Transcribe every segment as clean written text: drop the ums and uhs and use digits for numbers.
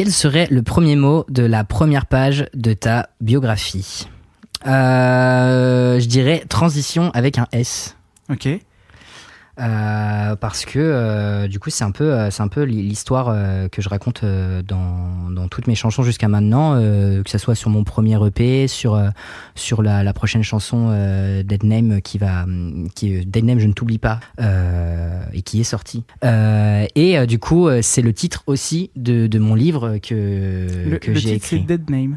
Quel serait le premier mot de la première page de ta biographie ? Je dirais transition avec un S. Ok. Parce que du coup c'est un peu l'histoire que je raconte dans toutes mes chansons jusqu'à maintenant, que ça soit sur mon premier EP, sur la prochaine chanson Dead Name qui est Dead Name je ne t'oublie pas, et qui est sortie, et du coup c'est le titre aussi de mon livre que j'ai écrit. C'est Dead Name.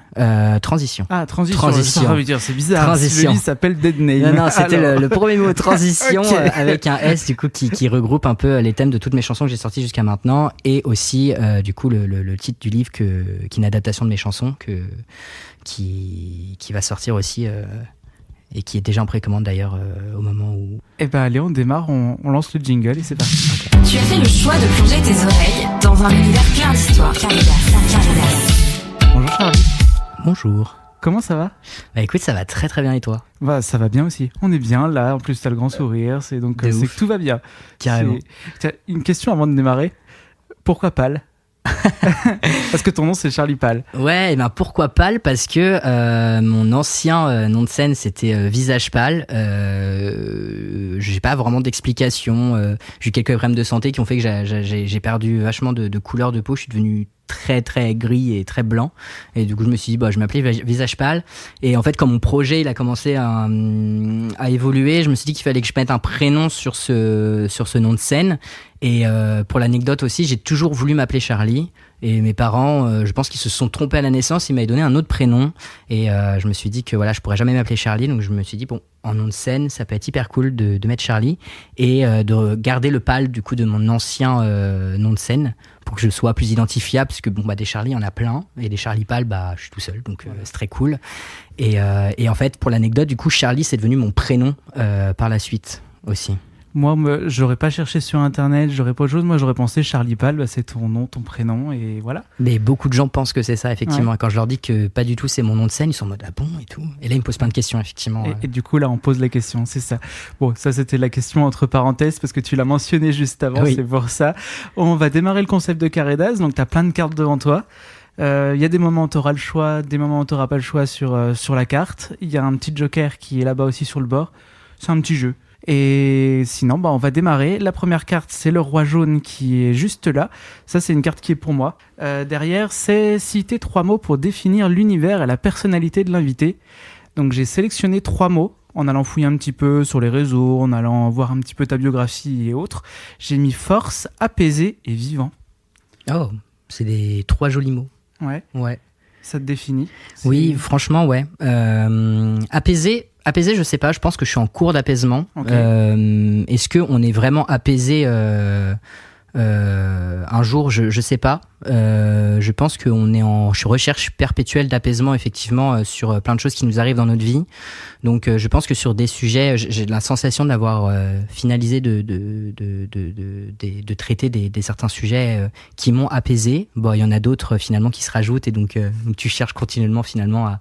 Transition. Ah, transition. Transition. Ça veut dire, c'est bizarre. Transition. Le livre s'appelle Dead Name. Non, c'était le premier mot, transition, Ok. avec un S du coup qui regroupe un peu les thèmes de toutes mes chansons que j'ai sorties jusqu'à maintenant, et aussi du coup le titre du livre qui est une adaptation de mes chansons qui va sortir aussi, et qui est déjà en précommande d'ailleurs au moment où... Eh ben allez, on démarre, on lance le jingle et c'est parti. Tu as fait le choix de plonger tes oreilles dans un univers plein d'histoires. Caridas. Bonjour Charlie. Bonjour. Comment ça va ? Bah écoute, ça va très très bien, et toi ? Bah ça va bien aussi. On est bien là, en plus t'as le grand sourire, c'est donc De c'est ouf. que tout va bien. Carrément. Tiens, une question avant de démarrer. Pourquoi Pâle ? Parce que ton nom c'est Charlie Pâle. Ouais, et ben pourquoi pâle ? Parce que mon ancien nom de scène c'était Visage Pâle. J'ai pas vraiment d'explication. J'ai eu quelques problèmes de santé qui ont fait que j'ai perdu vachement de couleur de peau. Je suis devenu très très gris et très blanc, et du coup je me suis dit je m'appelais Visage Pâle, et en fait quand mon projet il a commencé à évoluer, je me suis dit qu'il fallait que je mette un prénom sur ce nom de scène. Et pour l'anecdote aussi, j'ai toujours voulu m'appeler Charlie, et mes parents, je pense qu'ils se sont trompés à la naissance, ils m'avaient donné un autre prénom, et je me suis dit que voilà, je pourrais jamais m'appeler Charlie, donc je me suis dit en nom de scène ça peut être hyper cool de mettre Charlie, et de garder le Pâle du coup de mon ancien nom de scène, pour que je sois plus identifiable, parce que des Charlie il y en a plein, et des Charlie Pâle je suis tout seul, donc c'est très cool. Et en fait pour l'anecdote, du coup Charlie c'est devenu mon prénom par la suite aussi. Moi, j'aurais pas cherché sur internet, j'aurais pas autre chose. Moi, j'aurais pensé Charlie Pâle, c'est ton nom, ton prénom, et voilà. Mais beaucoup de gens pensent que c'est ça, effectivement. Ouais. Quand je leur dis que pas du tout, c'est mon nom de scène, ils sont en mode ah bon et tout. Et là, ils me posent plein de questions, effectivement. Et du coup, là, on pose la question, c'est ça. Bon, ça, c'était la question entre parenthèses, parce que tu l'as mentionné juste avant, Oui. C'est pour ça. On va démarrer le concept de Caridas, donc t'as plein de cartes devant toi. Il y a des moments où tu auras le choix, des moments où tu n'auras pas le choix sur la carte. Il y a un petit joker qui est là-bas aussi sur le bord. C'est un petit jeu. Et sinon, on va démarrer. La première carte, c'est le roi jaune qui est juste là. Ça, c'est une carte qui est pour moi. Derrière, c'est citer 3 mots pour définir l'univers et la personnalité de l'invité. Donc, j'ai sélectionné 3 mots en allant fouiller un petit peu sur les réseaux, en allant voir un petit peu ta biographie et autres. J'ai mis force, apaisé et vivant. Oh, c'est des 3 jolis mots. Ouais. Ça te définit ? Oui, franchement, ouais. Apaisé, je sais pas. Je pense que je suis en cours d'apaisement. Ok. Est-ce qu'on est vraiment apaisé un jour, je sais pas. Je pense qu'on est en recherche perpétuelle d'apaisement, effectivement, sur plein de choses qui nous arrivent dans notre vie. Donc, je pense que sur des sujets, j'ai la sensation d'avoir finalisé de traiter des certains sujets qui m'ont apaisé. Bon, il y en a d'autres finalement qui se rajoutent, et donc tu cherches continuellement finalement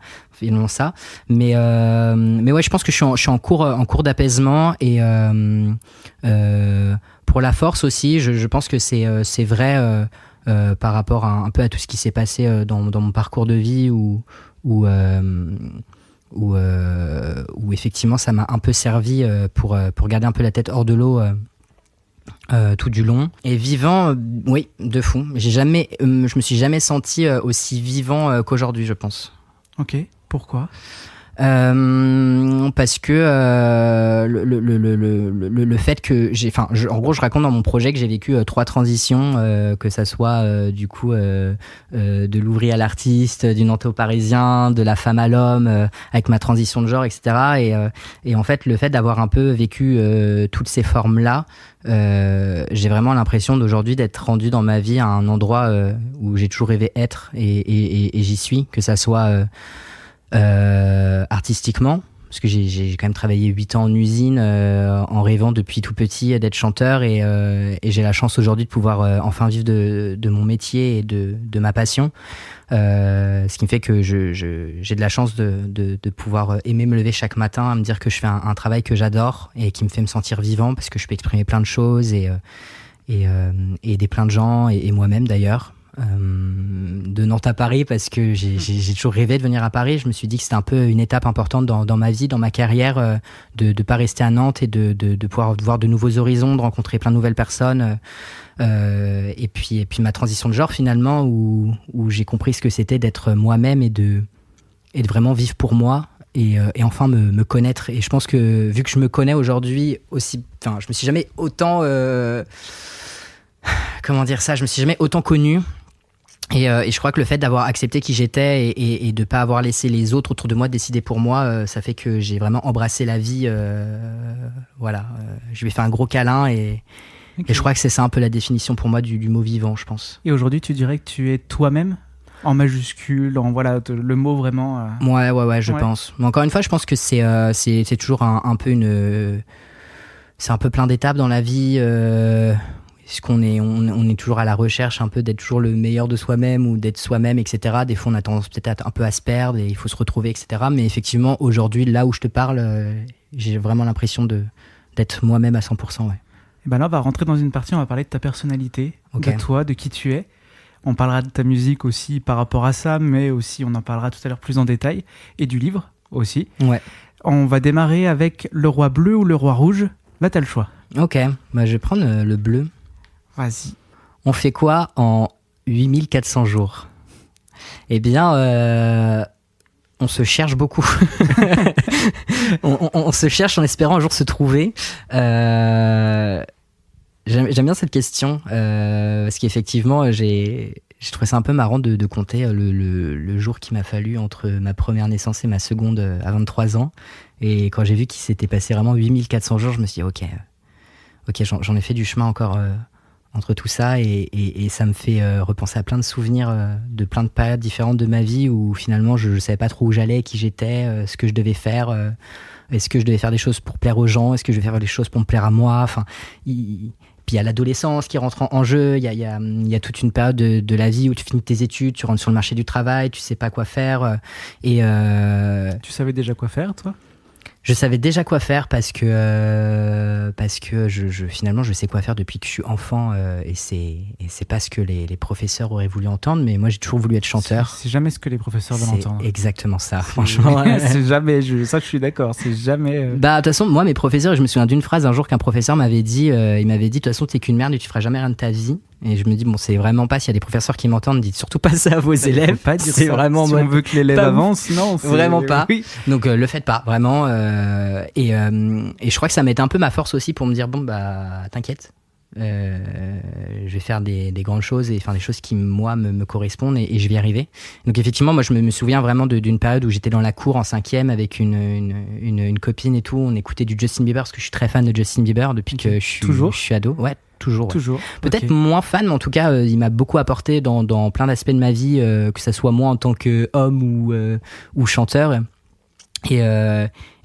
ça. Mais ouais, je pense que je suis en cours d'apaisement, et pour la force aussi, je pense que c'est vrai. Par rapport un peu à tout ce qui s'est passé dans mon parcours de vie, où effectivement ça m'a un peu servi pour garder un peu la tête hors de l'eau tout du long. Et vivant, oui, de fou. Je me suis jamais senti aussi vivant qu'aujourd'hui, je pense. Ok, pourquoi ? Parce que le fait que en gros je raconte dans mon projet que j'ai vécu 3 transitions, que ça soit du coup de l'ouvrier à l'artiste, du nantais au parisien, de la femme à l'homme, avec ma transition de genre, etc. Et en fait le fait d'avoir un peu vécu toutes ces formes là, j'ai vraiment l'impression d'aujourd'hui d'être rendu dans ma vie à un endroit où j'ai toujours rêvé être, et j'y suis, que ça soit artistiquement, parce que j'ai quand même travaillé 8 ans en usine, en rêvant depuis tout petit d'être chanteur, et j'ai la chance aujourd'hui de pouvoir enfin vivre de mon métier et de ma passion, ce qui me fait que j'ai de la chance de pouvoir aimer me lever chaque matin à me dire que je fais un travail que j'adore et qui me fait me sentir vivant, parce que je peux exprimer plein de choses et aider plein de gens, et moi-même d'ailleurs. de Nantes à Paris parce que j'ai toujours rêvé de venir à Paris. Je me suis dit que c'était un peu une étape importante dans ma vie, dans ma carrière, de pas rester à Nantes et de pouvoir voir de nouveaux horizons, de rencontrer plein de nouvelles personnes. Et puis ma transition de genre finalement où j'ai compris ce que c'était d'être moi-même et de vraiment vivre pour moi. Et enfin me connaître. Et je pense que vu que je me connais aujourd'hui aussi, enfin, je me suis jamais autant comment dire ça, je me suis jamais autant connu. Et je crois que le fait d'avoir accepté qui j'étais et de pas avoir laissé les autres autour de moi décider pour moi, ça fait que j'ai vraiment embrassé la vie. Voilà, je lui ai fait un gros câlin et je crois que c'est ça un peu la définition pour moi du mot vivant, je pense. Et aujourd'hui, tu dirais que tu es toi-même ? En majuscule, le mot vraiment... Ouais, je pense. Mais encore une fois, je pense que c'est toujours un peu c'est un peu plein d'étapes dans la vie. On est toujours à la recherche un peu d'être toujours le meilleur de soi-même ou d'être soi-même, etc. Des fois, on a tendance peut-être un peu à se perdre et il faut se retrouver, etc. Mais effectivement, aujourd'hui, là où je te parle, j'ai vraiment l'impression d'être moi-même à 100%. Ouais. Et ben là, on va rentrer dans une partie, on va parler de ta personnalité, de toi, de qui tu es. On parlera de ta musique aussi par rapport à ça, mais aussi on en parlera tout à l'heure plus en détail, et du livre aussi. Ouais. On va démarrer avec le roi bleu ou le roi rouge. Là, t'as le choix. Ok, bah, je vais prendre le bleu. Vas-y. On fait quoi en 8400 jours ? Eh bien, on se cherche beaucoup. on se cherche en espérant un jour se trouver. J'aime bien cette question parce qu'effectivement j'ai trouvé ça un peu marrant de compter le jour qu'il m'a fallu entre ma première naissance et ma seconde à 23 ans, et quand j'ai vu qu'il s'était passé vraiment 8400 jours, je me suis dit ok, j'en ai fait du chemin encore entre tout ça, et ça me fait repenser à plein de souvenirs de plein de périodes différentes de ma vie où finalement je savais pas trop où j'allais, qui j'étais, ce que je devais faire, est-ce que je devais faire des choses pour plaire aux gens, est-ce que je devais faire des choses pour me plaire à moi, enfin puis il y a l'adolescence qui rentre en jeu, il y a toute une période de la vie où tu finis tes études, tu rentres sur le marché du travail, tu sais pas quoi faire. Et tu savais déjà quoi faire, toi ? Je savais déjà quoi faire parce que finalement je sais quoi faire depuis que je suis enfant, et c'est pas ce que les professeurs auraient voulu entendre, mais moi j'ai toujours voulu être chanteur. C'est jamais ce que les professeurs veulent entendre. C'est exactement ça, franchement. C'est jamais, ça je suis d'accord, c'est jamais... Bah de toute façon, moi mes professeurs, je me souviens d'une phrase un jour qu'un professeur m'avait dit, il m'avait dit de toute façon t'es qu'une merde et tu feras jamais rien de ta vie. Et je me dis, bon, c'est vraiment pas, s'il y a des professeurs qui m'entendent, dites surtout pas ça à vos élèves. Pas dire c'est ça. Vraiment si on veut que l'élève avance, non. Vraiment pas. Oui. Donc, le faites pas, vraiment. Et je crois que ça m'était un peu ma force aussi pour me dire, bon, bah, t'inquiète. Je vais faire des grandes choses et faire des choses qui, moi, me correspondent, et je vais y arriver. Donc, effectivement, moi, je me souviens vraiment d'une période où j'étais dans la cour en 5e avec une copine et tout. On écoutait du Justin Bieber parce que je suis très fan de Justin Bieber depuis que je suis ado. Ouais. Toujours. Peut-être moins fan, mais en tout cas, il m'a beaucoup apporté dans plein d'aspects de ma vie, que ça soit moi en tant qu'homme ou chanteur. Et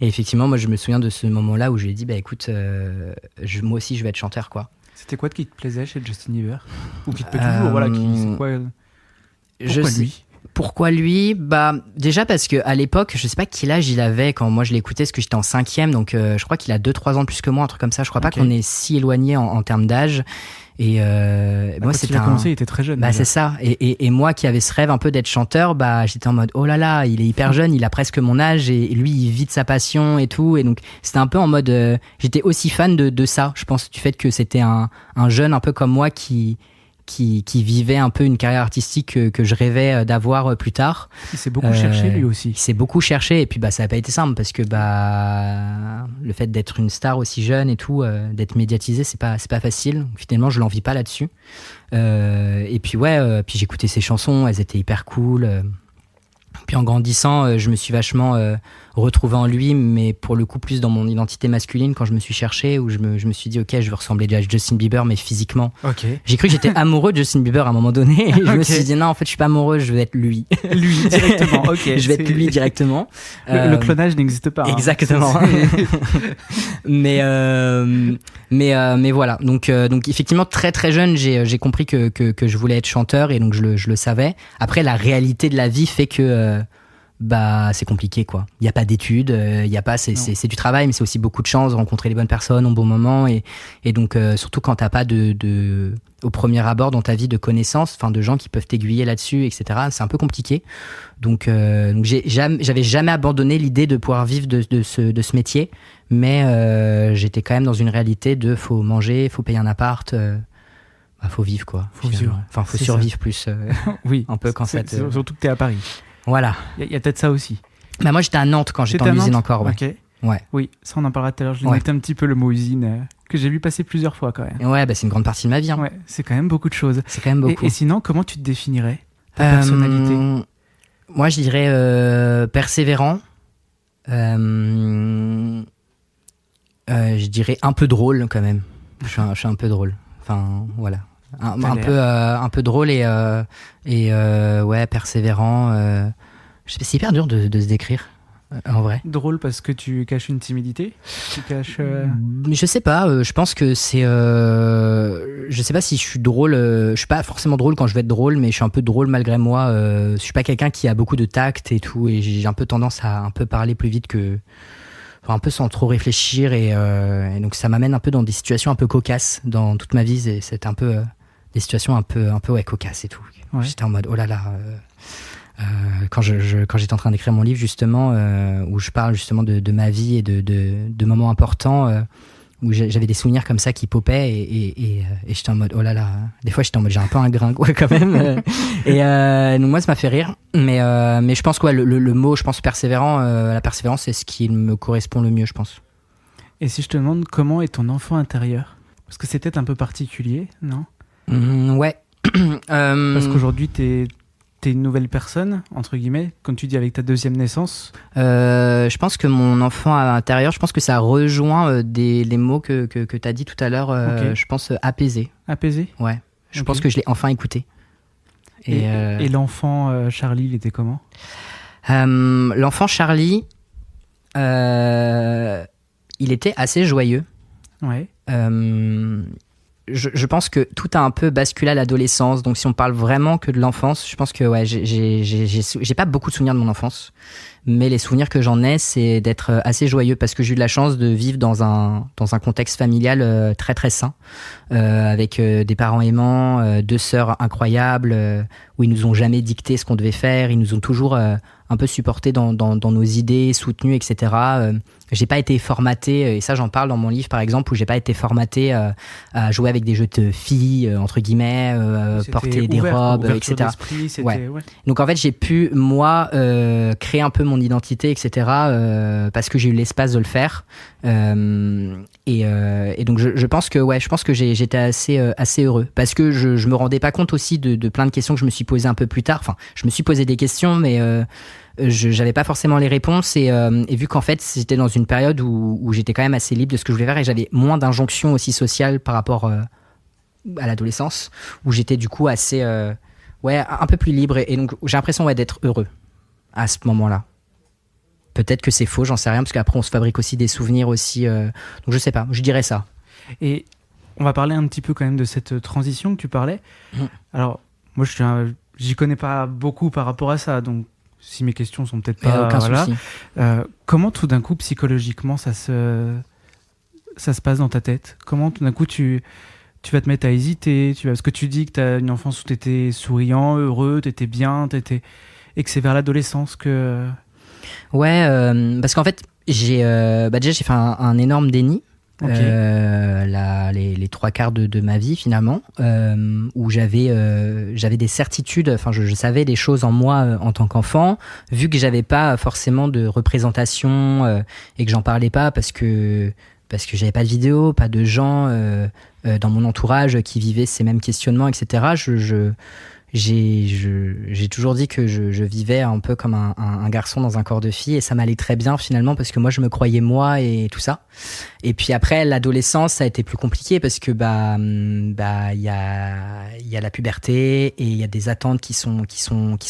effectivement, moi, je me souviens de ce moment-là où je lui ai dit, bah écoute, moi aussi, je vais être chanteur, quoi. C'était quoi qui te plaisait chez Justin Bieber ? Ou qui te plaît toujours, voilà, c'est quoi ? Pourquoi lui ? Pourquoi lui ? Bah, déjà parce qu'à l'époque, je sais pas quel âge il avait quand moi je l'écoutais, parce que j'étais en 5e, donc je crois qu'il a 2-3 ans de plus que moi, un truc comme ça. Je crois pas qu'on est si éloigné en termes d'âge. Et moi, quand il a commencé, il était très jeune. Bah, c'est ça. Et moi qui avais ce rêve un peu d'être chanteur, bah, j'étais en mode, oh là là, il est hyper jeune, il a presque mon âge, et lui, il vit de sa passion et tout. Et donc, c'était un peu en mode, j'étais aussi fan de ça. Je pense du fait que c'était un jeune un peu comme moi qui vivait un peu une carrière artistique que je rêvais d'avoir plus tard. Il s'est beaucoup cherché lui aussi. Il s'est beaucoup cherché, et puis bah ça n'a pas été simple parce que bah le fait d'être une star aussi jeune et tout, d'être médiatisé, c'est pas facile. Donc, finalement, je l'envie pas là-dessus. Et puis puis j'écoutais ses chansons, elles étaient hyper cool. Puis en grandissant, je me suis vachement retrouvé en lui, mais pour le coup plus dans mon identité masculine quand je me suis cherché, où je me suis dit ok, je veux ressembler déjà à Justin Bieber, mais physiquement. Okay. J'ai cru que j'étais amoureux de Justin Bieber à un moment donné, et je me suis dit non, en fait je suis pas amoureux, je veux être lui. Lui directement, ok. Je vais être lui directement. Le clonage n'existe pas. Exactement. Mais voilà. Donc effectivement très très jeune, j'ai compris que je voulais être chanteur, et donc je le savais. Après, la réalité de la vie fait que bah c'est compliqué quoi. Il y a pas d'études, il y a pas c'est du travail, mais c'est aussi beaucoup de chance de rencontrer les bonnes personnes au bon moment et donc surtout quand t'as pas de au premier abord dans ta vie de connaissances, enfin de gens qui peuvent t'aiguiller là-dessus, etc. C'est un peu compliqué. Donc j'avais jamais abandonné l'idée de pouvoir vivre de ce métier, mais j'étais quand même dans une réalité de faut manger, faut payer un appart. Faut vivre quoi. Faut vivre. Enfin, faut survivre ça. Plus. Oui. Un peu quand ça te... Surtout que t'es à Paris. Voilà. Il y a peut-être ça aussi. Bah moi j'étais à Nantes quand j'étais en usine encore. Ouais. Ok. Ouais. Oui, ça on en parlera tout à l'heure. Je l'ai noté un petit peu le mot usine que j'ai vu passer plusieurs fois quand même. Ouais, bah c'est une grande partie de ma vie. Hein. Ouais, c'est quand même beaucoup de choses. C'est quand même beaucoup. Et sinon, comment tu te définirais ta personnalité? Moi je dirais persévérant. Je dirais un peu drôle quand même. Je suis un peu drôle. Enfin voilà. Un peu drôle et ouais persévérant. C'est hyper dur de se décrire en vrai. Drôle parce que tu caches une timidité. Tu caches. Je sais pas. Je pense que c'est. Je sais pas si je suis drôle. Je suis pas forcément drôle quand je vais être drôle, mais je suis un peu drôle malgré moi. Je suis pas quelqu'un qui a beaucoup de tact et tout, et j'ai un peu tendance à un peu parler plus vite que. Enfin, un peu sans trop réfléchir et donc ça m'amène un peu dans des situations un peu cocasses dans toute ma vie. Et c'était un peu des situations un peu ouais, cocasses et tout. Ouais. J'étais en mode oh là là. Quand j'étais en train d'écrire mon livre justement où je parle justement de ma vie et de moments importants où j'avais des souvenirs comme ça qui popaient et j'étais en mode oh là là, des fois j'étais en mode j'ai un peu un gringo quand même et donc moi ça m'a fait rire mais je pense que ouais, le mot je pense persévérant, la persévérance c'est ce qui me correspond le mieux je pense. Et si je te demande comment est ton enfant intérieur, parce que c'est peut-être un peu particulier, non? Ouais. Parce qu'aujourd'hui t'es une nouvelle personne, entre guillemets, comme tu dis, avec ta deuxième naissance. Je pense que mon enfant à l'intérieur, je pense que ça rejoint les mots que tu as dit tout à l'heure. Okay. Je pense apaisé. Apaisé ? Ouais. Je pense que je l'ai enfin écouté. Et l'enfant Charlie, il était comment ? L'enfant Charlie, il était assez joyeux. Ouais. Je pense que tout a un peu basculé à l'adolescence. Donc, si on parle vraiment que de l'enfance, je pense que ouais, j'ai pas beaucoup de souvenirs de mon enfance. Mais les souvenirs que j'en ai, c'est d'être assez joyeux parce que j'ai eu de la chance de vivre dans un contexte familial très très sain, avec des parents aimants, 2 sœurs incroyables, où ils nous ont jamais dicté ce qu'on devait faire. Ils nous ont toujours un peu supportés dans nos idées, soutenus, etc. J'ai pas été formaté, et ça j'en parle dans mon livre par exemple, où j'ai pas été formaté à jouer avec des jeux de filles, entre guillemets, porter des robes, etc. Ouais. Ouais. Donc en fait j'ai pu, moi, créer un peu mon identité, etc. Parce que j'ai eu l'espace de le faire. Et donc je pense que ouais, je pense que j'étais assez heureux. Parce que je me rendais pas compte aussi de plein de questions que je me suis posées un peu plus tard. Enfin, je me suis posé des questions, mais j'avais pas forcément les réponses et vu qu'en fait c'était dans une période où j'étais quand même assez libre de ce que je voulais faire et j'avais moins d'injonctions aussi sociales par rapport à l'adolescence où j'étais du coup assez ouais, un peu plus libre et donc j'ai l'impression ouais, d'être heureux à ce moment-là. Peut-être que c'est faux, j'en sais rien parce qu'après on se fabrique aussi des souvenirs aussi donc je sais pas, je dirais ça. Et on va parler un petit peu quand même de cette transition que tu parlais. Alors moi j'y connais pas beaucoup par rapport à ça, donc si mes questions sont peut-être pas... Aucun souci. Comment tout d'un coup, psychologiquement, ça se passe dans ta tête ? Comment tout d'un coup, tu vas te mettre à hésiter parce que tu dis que tu as une enfance où tu étais souriant, heureux, tu étais bien, et que c'est vers l'adolescence que... Ouais, parce qu'en fait, déjà j'ai fait un énorme déni. Okay. Les 3/4 de ma vie finalement où j'avais des certitudes, enfin je savais des choses en moi en tant qu'enfant, vu que j'avais pas forcément de représentation et que j'en parlais pas parce que j'avais pas de vidéo, pas de gens dans mon entourage qui vivaient ces mêmes questionnements, etc. J'ai toujours dit que je vivais un peu comme un garçon dans un corps de fille et ça m'allait très bien finalement parce que moi je me croyais moi et tout ça. Et puis après l'adolescence ça a été plus compliqué parce que il y a la puberté et il y a des attentes qui sont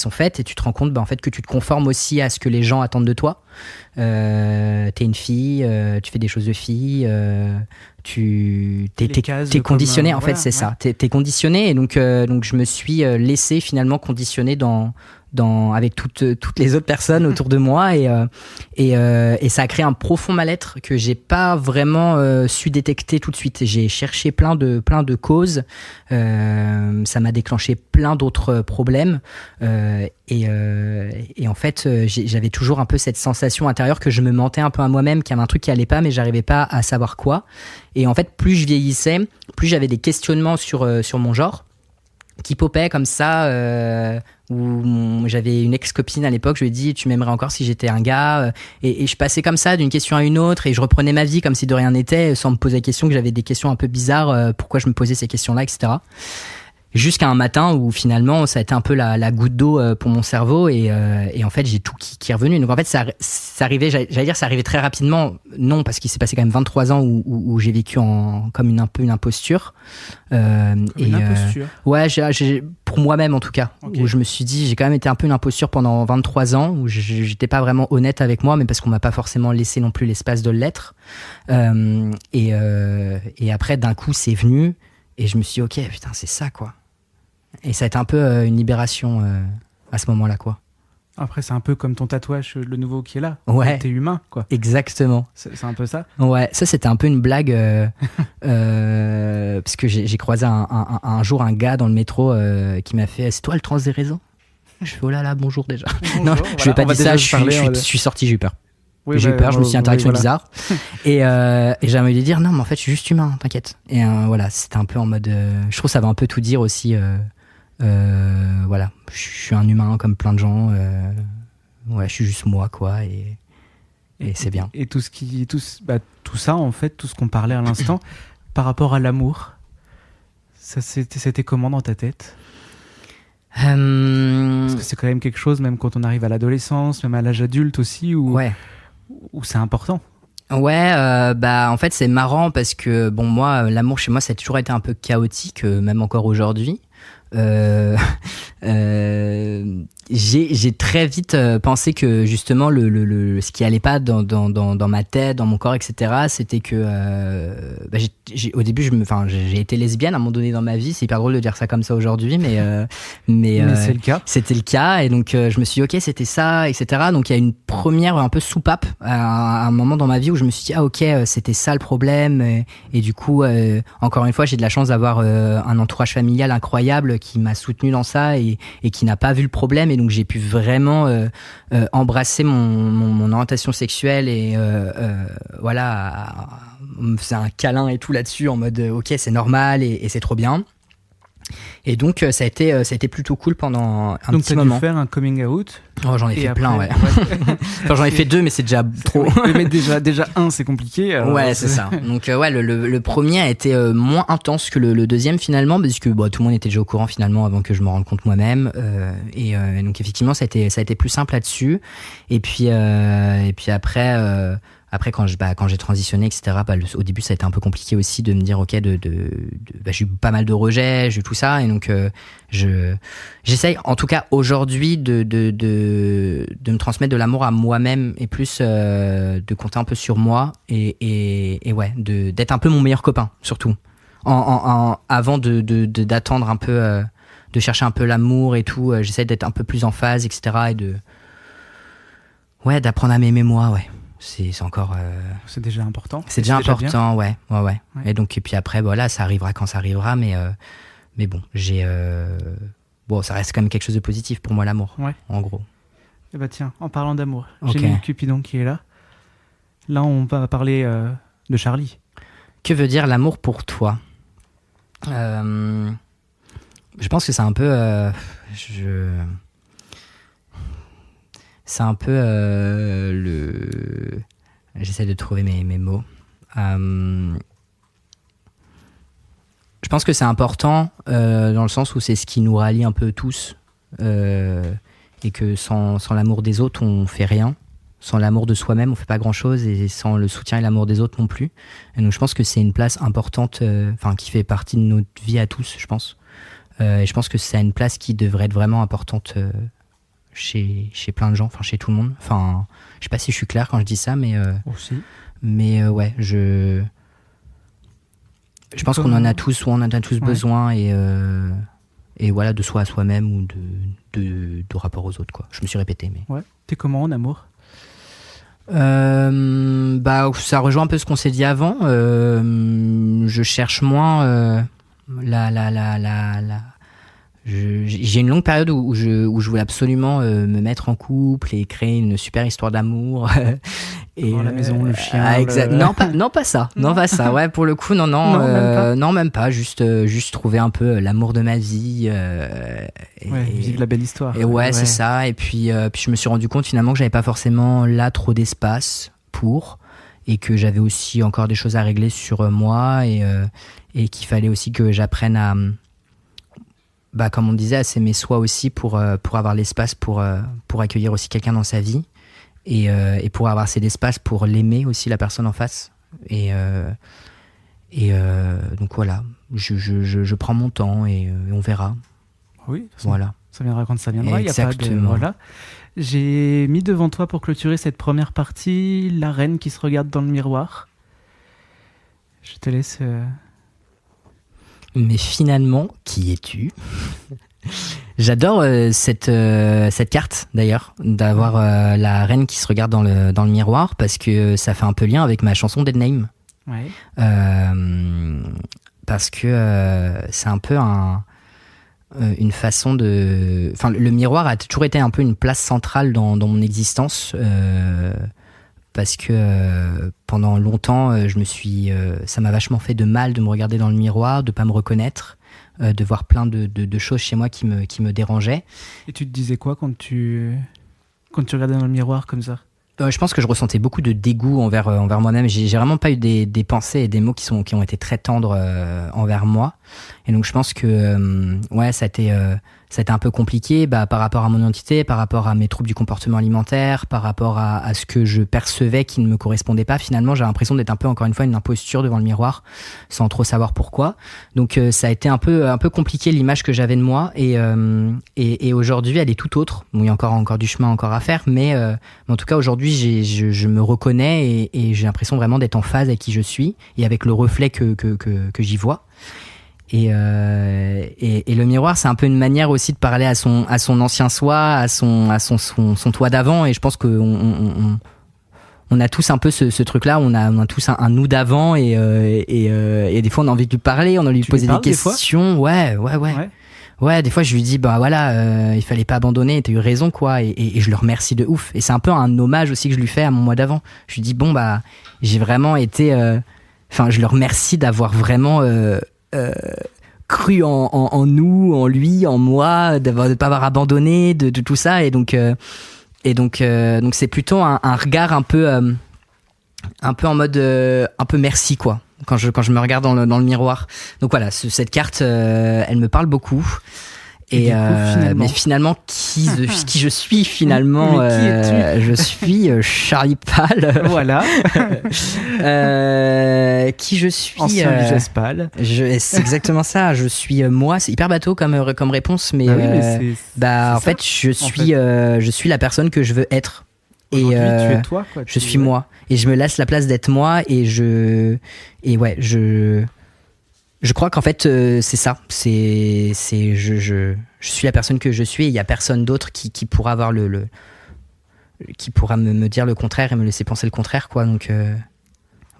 faites et tu te rends compte en fait que tu te conformes aussi à ce que les gens attendent de toi. T'es une fille, tu fais des choses de fille, t'es conditionné en fait, c'est ça. T'es conditionné et donc je me suis laissé finalement conditionner dans avec toutes les autres personnes autour de moi et ça a créé un profond mal-être que j'ai pas vraiment su détecter tout de suite. J'ai cherché plein de causes, ça m'a déclenché plein d'autres problèmes et en fait j'avais toujours un peu cette sensation intérieure que je me mentais un peu à moi-même, qu'il y avait un truc qui allait pas mais j'arrivais pas à savoir quoi. Et en fait plus je vieillissais, plus j'avais des questionnements sur mon genre qui popaient comme ça, où j'avais une ex-copine à l'époque, je lui ai dit tu m'aimerais encore si j'étais un gars, et je passais comme ça d'une question à une autre et je reprenais ma vie comme si de rien n'était, sans me poser la question, que j'avais des questions un peu bizarres, pourquoi je me posais ces questions-là, etc. Jusqu'à un matin où finalement ça a été un peu la goutte d'eau pour mon cerveau et en fait j'ai tout qui est revenu. Donc en fait ça arrivait, j'allais dire ça arrivait très rapidement, non, parce qu'il s'est passé quand même 23 ans où j'ai vécu comme un peu une imposture. Une imposture. Ouais, pour moi-même en tout cas, Okay. où je me suis dit j'ai quand même été un peu une imposture pendant 23 ans où j'étais pas vraiment honnête avec moi, mais parce qu'on m'a pas forcément laissé non plus l'espace de l'être. Et après d'un coup c'est venu et je me suis dit ok putain c'est ça quoi. Et ça a été un peu une libération à ce moment-là, quoi. Après, c'est un peu comme ton tatouage, le nouveau qui est là. Ouais. T'es humain, quoi. Exactement. C'est un peu ça. Ouais, ça c'était un peu une blague parce que j'ai croisé un jour un gars dans le métro qui m'a fait c'est toi le trans des réseaux. Je fais oh là là bonjour déjà. Bonjour, Non, voilà, je vais pas on va dire ça. déjà Je suis sorti, j'ai eu peur. Oui, J'ai eu peur, je me suis dit interaction voilà. bizarre et j'ai envie de dire non mais en fait je suis juste humain, t'inquiète. Et voilà, c'était un peu en mode je trouve que ça va un peu tout dire aussi. Voilà, je suis un humain comme plein de gens. Ouais, je suis juste moi, quoi, et c'est bien. Et tout ça, en fait, tout ce qu'on parlait à l'instant, par rapport à l'amour, c'était comment dans ta tête ? Parce que c'est quand même quelque chose, même quand on arrive à l'adolescence, même à l'âge adulte aussi, où c'est important. Ouais, en fait, c'est marrant parce que, bon, moi, l'amour chez moi, ça a toujours été un peu chaotique, même encore aujourd'hui. J'ai très vite pensé que justement ce qui allait pas dans ma tête, dans mon corps, etc. C'était que au début j'ai été lesbienne à un moment donné dans ma vie. C'est hyper drôle de dire ça comme ça aujourd'hui, mais c'est le cas. C'était le cas et donc je me suis dit ok c'était ça, etc. Donc il y a une première un peu soupape à un moment dans ma vie où je me suis dit ah ok c'était ça le problème et du coup encore une fois j'ai de la chance d'avoir un entourage familial incroyable qui m'a soutenu dans ça et qui n'a pas vu le problème. Et donc j'ai pu vraiment embrasser mon orientation sexuelle et voilà, me faisait un câlin et tout là-dessus en mode ok c'est normal et c'est trop bien. Et donc ça a été plutôt cool pendant un petit moment. Donc tu as dû faire un coming out. Oh, j'en ai fait après, plein, ouais. Enfin, j'en ai fait 2, mais c'est déjà trop. Oui, mais déjà un, c'est compliqué. Alors ouais, c'est ça. Donc ouais, le premier a été moins intense que le deuxième finalement, parce que tout le monde était déjà au courant finalement avant que je me rende compte moi-même. Et donc effectivement, ça a été plus simple là-dessus. Et puis après, quand j'ai transitionné, etc., au début, ça a été un peu compliqué aussi de me dire, ok, j'ai eu pas mal de rejets, j'ai eu tout ça, et donc j'essaye, en tout cas aujourd'hui, de me transmettre de l'amour à moi-même et plus de compter un peu sur moi et ouais, d'être un peu mon meilleur copain, surtout, avant d'attendre un peu, de chercher un peu l'amour et tout. J'essaie d'être un peu plus en phase, etc., et d'apprendre à m'aimer moi, ouais. C'est encore c'est déjà important. C'est déjà important, ouais. Et donc et puis après voilà, ça arrivera quand ça arrivera, mais bon, ça reste quand même quelque chose de positif pour moi l'amour. Ouais. En gros. Et tiens, en parlant d'amour, okay. J'ai mis Cupidon qui est là. Là, on va parler de Charlie. Que veut dire l'amour pour toi ? Je pense que c'est un peu c'est un peu j'essaie de trouver mes mots. Je pense que c'est important dans le sens où c'est ce qui nous rallie un peu tous et que sans l'amour des autres on fait rien, sans l'amour de soi-même on fait pas grand chose et sans le soutien et l'amour des autres non plus. Et donc je pense que c'est une place importante, qui fait partie de notre vie à tous, je pense. Et je pense que c'est une place qui devrait être vraiment importante chez plein de gens, chez tout le monde. Je sais pas si je suis clair quand je dis ça, mais ouais, je pense qu'on en a tous, ou on en a tous besoin et voilà, de soi à soi-même ou de de rapport aux autres, quoi. Je me suis répété, mais... Ouais. T'es comment en amour? Ça rejoint un peu ce qu'on s'est dit avant. Je cherche moins j'ai une longue période où je voulais absolument me mettre en couple et créer une super histoire d'amour. Et la maison, le chien. Non, pas ça. Non, pas ça. Ouais, pour le coup, non, même pas. Juste trouver un peu l'amour de ma vie. Vivre la belle histoire. Et ouais, c'est ça. Et puis je me suis rendu compte finalement que j'avais pas forcément là trop d'espace pour, et que j'avais aussi encore des choses à régler sur moi, et qu'il fallait aussi que j'apprenne à, comme on disait, à s'aimer soi aussi pour avoir l'espace pour accueillir aussi quelqu'un dans sa vie, et pour avoir assez d'espace pour l'aimer aussi, la personne en face. Et donc voilà, je prends mon temps et on verra. Oui, voilà. Ça viendra quand ça viendra. Exactement. Il y a pas de, voilà. J'ai mis devant toi pour clôturer cette première partie la reine qui se regarde dans le miroir. Je te laisse... Mais finalement, qui es-tu? J'adore cette carte d'ailleurs, d'avoir la reine qui se regarde dans le miroir, parce que ça fait un peu lien avec ma chanson Dead Name. Ouais. Parce que c'est un peu une façon de... Enfin, le miroir a toujours été un peu une place centrale dans mon existence, parce que pendant longtemps, ça m'a vachement fait de mal de me regarder dans le miroir, de pas me reconnaître, de voir plein de choses chez moi qui me dérangeaient. Et tu te disais quoi quand tu regardais dans le miroir comme ça? Je pense que je ressentais beaucoup de dégoût envers moi-même. J'ai vraiment pas eu des pensées et des mots qui ont été très tendres envers moi. Et donc je pense que ça a été un peu compliqué par rapport à mon identité, par rapport à mes troubles du comportement alimentaire, par rapport à ce que je percevais qui ne me correspondait pas. Finalement, j'ai l'impression d'être un peu, encore une fois, une imposture devant le miroir, sans trop savoir pourquoi. Donc ça a été un peu compliqué, l'image que j'avais de moi. Et aujourd'hui, elle est tout autre. Bon, il y a encore du chemin encore à faire, mais en tout cas, aujourd'hui, je me reconnais et j'ai l'impression vraiment d'être en phase avec qui je suis et avec le reflet que j'y vois. Et le miroir, c'est un peu une manière aussi de parler à son ancien soi, à son toi d'avant. Et je pense qu'on a tous un peu ce truc-là. On a tous un nous d'avant, et des fois on a envie de lui parler, on a envie de lui poser des questions. Ouais, des fois je lui dis il fallait pas abandonner, t'as eu raison quoi, et je le remercie de ouf. Et c'est un peu un hommage aussi que je lui fais à mon moi d'avant. Je lui dis j'ai vraiment été, je le remercie d'avoir vraiment cru en nous, en lui, en moi, de pas avoir abandonné, de tout ça. Et donc c'est plutôt un regard un peu en mode un peu merci quoi, quand je me regarde dans le miroir. Donc voilà, cette carte elle me parle beaucoup. Et mais finalement, qui je suis finalement, mais qui es-tu? Je suis Charlie Pal. Voilà. Qui je suis? Ancien Vigesse Pal. C'est exactement ça. Je suis moi. C'est hyper bateau comme réponse, mais, en fait, je suis la personne que je veux être. Aujourd'hui, tu es toi, quoi. Je suis moi, et je me laisse la place d'être moi, je crois qu'en fait c'est ça, je suis la personne que je suis, et il y a personne d'autre qui pourra avoir qui pourra me dire le contraire et me laisser penser le contraire quoi. Donc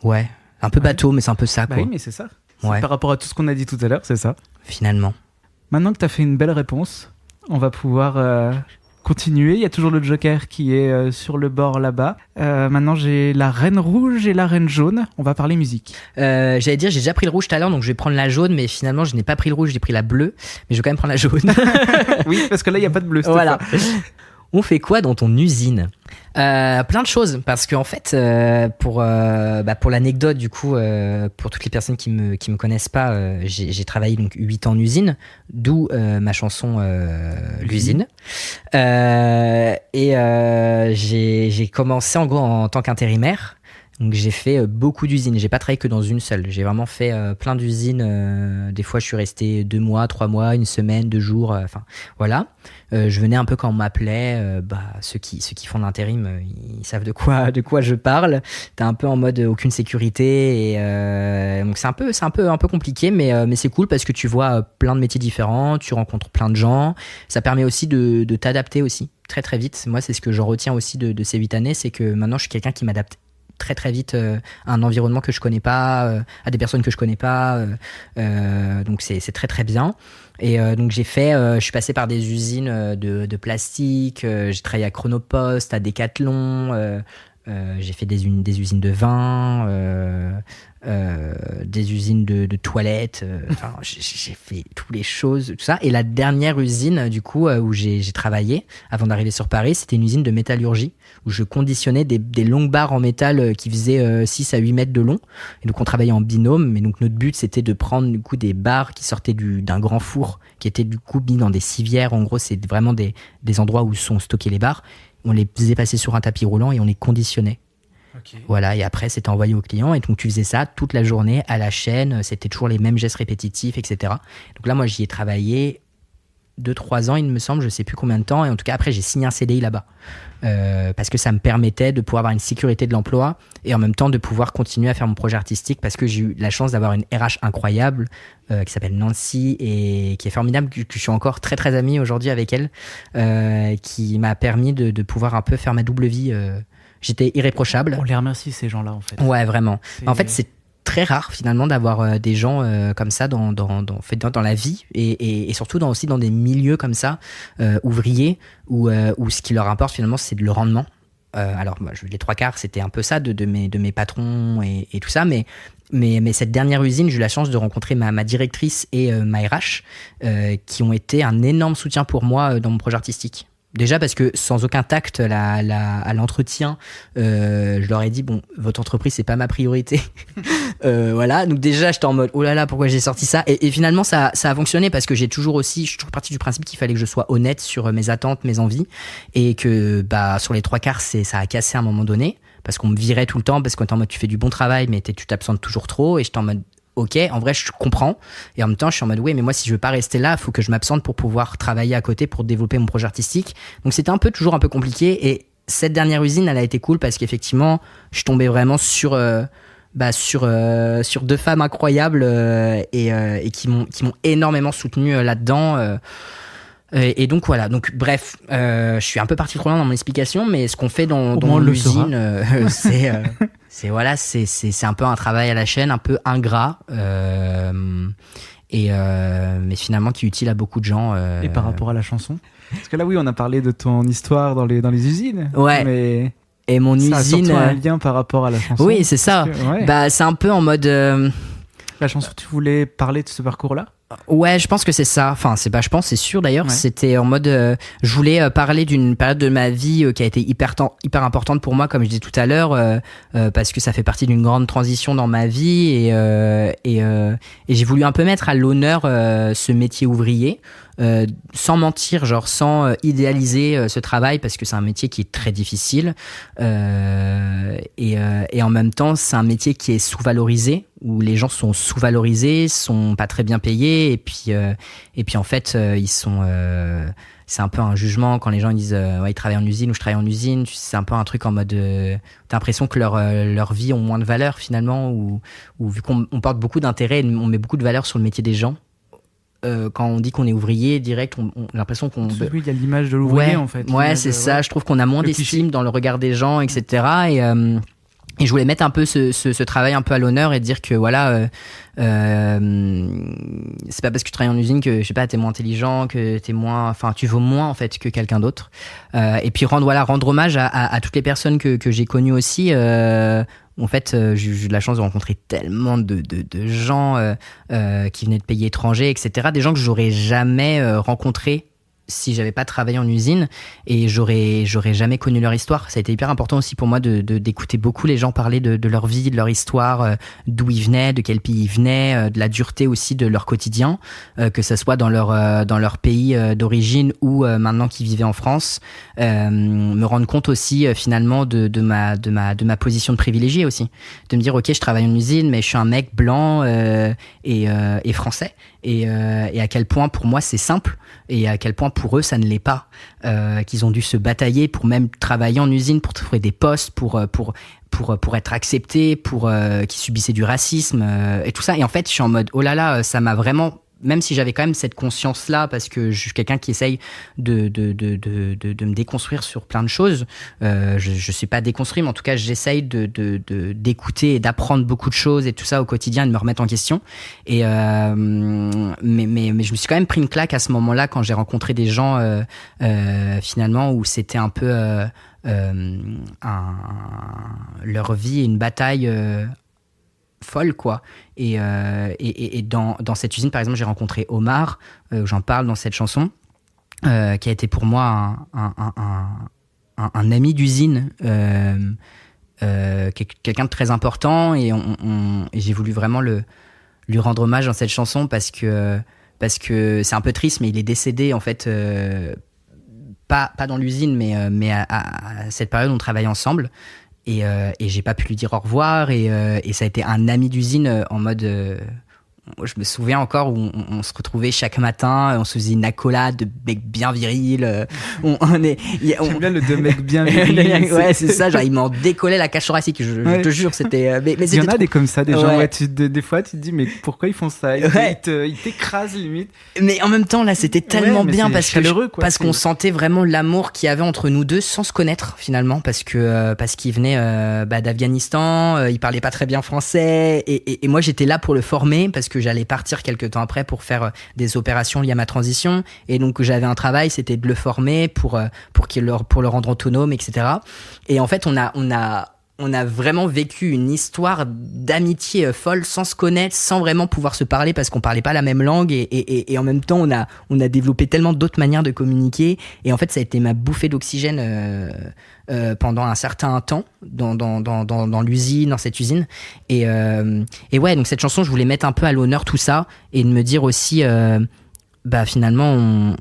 un peu bateau, mais c'est un peu ça quoi. Oui, mais c'est ça. Par rapport à tout ce qu'on a dit tout à l'heure, c'est ça. Finalement. Maintenant que tu as fait une belle réponse, on va pouvoir continuer. Il y a toujours le Joker qui est sur le bord là-bas. Maintenant, j'ai la reine rouge et la reine jaune. On va parler musique. J'allais dire, j'ai déjà pris le rouge tout à l'heure, donc je vais prendre la jaune, mais finalement, je n'ai pas pris le rouge, j'ai pris la bleue. Mais je vais quand même prendre la jaune. Oui, parce que là, il n'y a pas de bleu. Voilà. On fait quoi dans ton usine? Plein de choses, parce qu'en fait, pour l'anecdote, du coup, pour toutes les personnes qui me connaissent pas, j'ai travaillé donc 8 ans en usine, d'où ma chanson L'usine. J'ai commencé en gros en tant qu'intérimaire. Donc j'ai fait beaucoup d'usines. J'ai pas travaillé que dans une seule. J'ai vraiment fait plein d'usines. Des fois, je suis resté 2 mois, 3 mois, une semaine, 2 jours. Enfin, voilà. Je venais un peu quand on m'appelait. Ceux qui font de l'intérim, ils savent de quoi je parle. T'es un peu en mode aucune sécurité. Et donc c'est un peu compliqué, mais c'est cool parce que tu vois plein de métiers différents. Tu rencontres plein de gens. Ça permet aussi de t'adapter aussi très très vite. Moi, c'est ce que j'en retiens aussi de ces 8 années, c'est que maintenant, je suis quelqu'un qui m'adapte très très vite à un environnement que je connais pas, à des personnes que je connais pas, donc c'est très très bien. Et donc je suis passé par des usines de plastique, j'ai travaillé à Chronopost, à Decathlon, j'ai fait des usines de vin, des usines de toilettes, enfin j'ai fait toutes les choses, tout ça. Et la dernière usine du coup où j'ai travaillé avant d'arriver sur Paris, c'était une usine de métallurgie où je conditionnais des longues barres en métal qui faisaient 6 à 8 mètres de long. Et donc on travaillait en binôme, mais donc notre but c'était de prendre du coup des barres qui sortaient d'un grand four qui étaient du coup mis dans des civières. En gros, c'est vraiment des endroits où sont stockées les barres. On les faisait passer sur un tapis roulant et on les conditionnait. Okay. Voilà, et après c'était envoyé au client et donc tu faisais ça toute la journée à la chaîne, c'était toujours les mêmes gestes répétitifs, etc. Donc là moi j'y ai travaillé 2-3 ans il me semble, je sais plus combien de temps, et en tout cas après j'ai signé un CDI là-bas parce que ça me permettait de pouvoir avoir une sécurité de l'emploi et en même temps de pouvoir continuer à faire mon projet artistique parce que j'ai eu la chance d'avoir une RH incroyable qui s'appelle Nancy et qui est formidable, que je suis encore très très ami aujourd'hui avec elle, qui m'a permis de pouvoir un peu faire ma double vie. J'étais irréprochable. On les remercie ces gens-là en fait. Ouais, vraiment. En fait, c'est très rare finalement d'avoir des gens comme ça dans la vie et surtout aussi dans des milieux comme ça ouvriers où ce qui leur importe finalement c'est le rendement. Alors les 3/4 c'était un peu ça de mes patrons et tout ça, mais cette dernière usine, j'ai eu la chance de rencontrer ma directrice et ma RH qui ont été un énorme soutien pour moi dans mon projet artistique. Déjà parce que sans aucun tact à l'entretien, je leur ai dit bon, votre entreprise c'est pas ma priorité. Voilà, donc déjà j'étais en mode oh là là, pourquoi j'ai sorti ça, et finalement ça a fonctionné parce que je suis toujours parti du principe qu'il fallait que je sois honnête sur mes attentes, mes envies, et que sur les 3/4 ça a cassé à un moment donné parce qu'on me virait tout le temps parce qu'on était en mode tu fais du bon travail mais tu t'absentes toujours trop, et j'étais en mode ok, en vrai, je comprends. Et en même temps, je suis en mode, oui, mais moi, si je veux pas rester là, il faut que je m'absente pour pouvoir travailler à côté, pour développer mon projet artistique. Donc, c'était toujours un peu compliqué. Et cette dernière usine, elle a été cool parce qu'effectivement, je tombais vraiment sur 2 femmes incroyables et qui m'ont énormément soutenu là-dedans. Et donc voilà, donc bref, je suis un peu parti trop loin dans mon explication, mais ce qu'on fait dans l'usine, c'est un peu un travail à la chaîne, un peu ingrat, mais finalement qui est utile à beaucoup de gens. Et par rapport à la chanson, parce que là oui, on a parlé de ton histoire dans les usines. Ouais. Mais et mon usine. Ça a surtout un lien par rapport à la chanson. Oui, c'est ça. C'est un peu en mode. La chanson, tu voulais parler de ce parcours-là ? Ouais, je pense que c'est ça. Enfin, c'est sûr d'ailleurs. Ouais. C'était en mode, je voulais parler d'une période de ma vie qui a été hyper importante pour moi, comme je disais tout à l'heure, parce que ça fait partie d'une grande transition dans ma vie et j'ai voulu un peu mettre à l'honneur ce métier ouvrier. Sans mentir, genre sans idéaliser ce travail parce que c'est un métier qui est très difficile et en même temps c'est un métier qui est sous-valorisé, où les gens sont sous-valorisés, sont pas très bien payés et puis en fait ils sont c'est un peu un jugement quand les gens disent ouais, ils travaillent en usine ou je travaille en usine, c'est un peu un truc en mode t'as l'impression que leur vie ont moins de valeur finalement, ou vu qu'on porte beaucoup d'intérêt, on met beaucoup de valeur sur le métier des gens. Quand on dit qu'on est ouvrier direct, on a l'impression qu'on... Oui, il y a l'image de l'ouvrier en fait. Ouais, c'est ça. Je trouve qu'on a moins d'estime dans le regard des gens, etc. Et je voulais mettre un peu ce travail un peu à l'honneur et dire que voilà, c'est pas parce que tu travailles en usine que je sais pas, t'es moins intelligent, que tu vaux moins en fait que quelqu'un d'autre. Et puis rendre hommage à toutes les personnes que j'ai connues aussi. En fait, j'ai eu de la chance de rencontrer tellement de gens qui venaient de pays étrangers, etc. Des gens que j'aurais jamais rencontrés si j'avais pas travaillé en usine, et j'aurais jamais connu leur histoire. Ça a été hyper important aussi pour moi d'écouter beaucoup les gens parler de leur vie, de leur histoire, d'où ils venaient, de quel pays ils venaient, de la dureté aussi de leur quotidien, que ça soit dans leur pays d'origine ou maintenant qu'ils vivaient en France. Me rendre compte aussi finalement de ma position de privilégié aussi, de me dire ok, je travaille en usine, mais je suis un mec blanc et français, et à quel point pour moi c'est simple, et à quel point pour eux ça ne l'est pas, qu'ils ont dû se batailler pour même travailler en usine, pour trouver des postes, pour être acceptés, qui subissaient du racisme et tout ça. Et en fait je suis en mode oh là là, ça m'a vraiment, même si j'avais quand même cette conscience-là, parce que je suis quelqu'un qui essaye de me déconstruire sur plein de choses. Je suis pas déconstruit, mais en tout cas, j'essaye d'écouter et d'apprendre beaucoup de choses et tout ça au quotidien, et de me remettre en question. Et mais je me suis quand même pris une claque à ce moment-là quand j'ai rencontré des gens finalement où c'était un peu leur vie est une bataille folle, quoi. Et dans cette usine, par exemple, j'ai rencontré Omar, j'en parle dans cette chanson, qui a été pour moi un ami d'usine, quelqu'un de très important, et j'ai voulu vraiment lui rendre hommage dans cette chanson parce que c'est un peu triste, mais il est décédé en fait, pas dans l'usine, mais à cette période où on travaillait ensemble. Et j'ai pas pu lui dire au revoir, et ça a été un ami d'usine en mode je me souviens encore où on se retrouvait chaque matin, on se faisait une accolade de mecs bien viril, j'aime bien le de mecs bien viril. Ouais, c'est ça, genre il m'en décollait la cage thoracique, je te jure, c'était mais il y en a des comme ça, des gens, ouais. Des fois tu te dis mais pourquoi ils font ça, ils t'écrasent limite, mais en même temps là c'était tellement bien parce qu'on sentait vraiment l'amour qu'il y avait entre nous deux sans se connaître finalement, parce qu'il venait d'Afghanistan, il parlait pas très bien français, et moi j'étais là pour le former parce que j'allais partir quelques temps après pour faire des opérations liées à ma transition, et donc j'avais un travail, c'était de le former pour le rendre autonome, etc. Et en fait on a vraiment vécu une histoire d'amitié folle sans se connaître, sans vraiment pouvoir se parler parce qu'on parlait pas la même langue, et en même temps on a développé tellement d'autres manières de communiquer, et en fait ça a été ma bouffée d'oxygène pendant un certain temps dans l'usine, dans cette usine, et ouais, donc cette chanson je voulais mettre un peu à l'honneur tout ça, et de me dire aussi finalement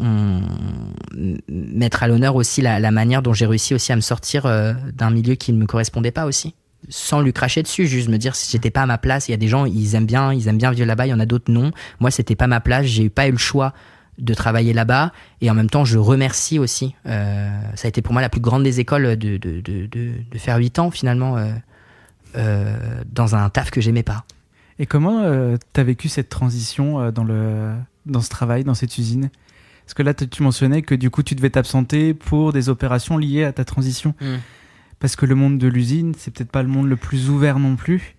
mettre à l'honneur aussi la manière dont j'ai réussi aussi à me sortir d'un milieu qui ne me correspondait pas aussi, sans lui cracher dessus, juste me dire si j'étais pas à ma place. Il y a des gens, ils aiment bien vivre là-bas, il y en a d'autres non, moi c'était pas ma place, j'ai pas eu le choix de travailler là-bas, et en même temps je remercie aussi, ça a été pour moi la plus grande des écoles de faire 8 ans finalement dans un taf que j'aimais pas. Et comment t'as vécu cette transition dans ce travail, dans cette usine? Parce que là, tu mentionnais que du coup, tu devais t'absenter pour des opérations liées à ta transition. Parce que le monde de l'usine, c'est peut-être pas le monde le plus ouvert non plus.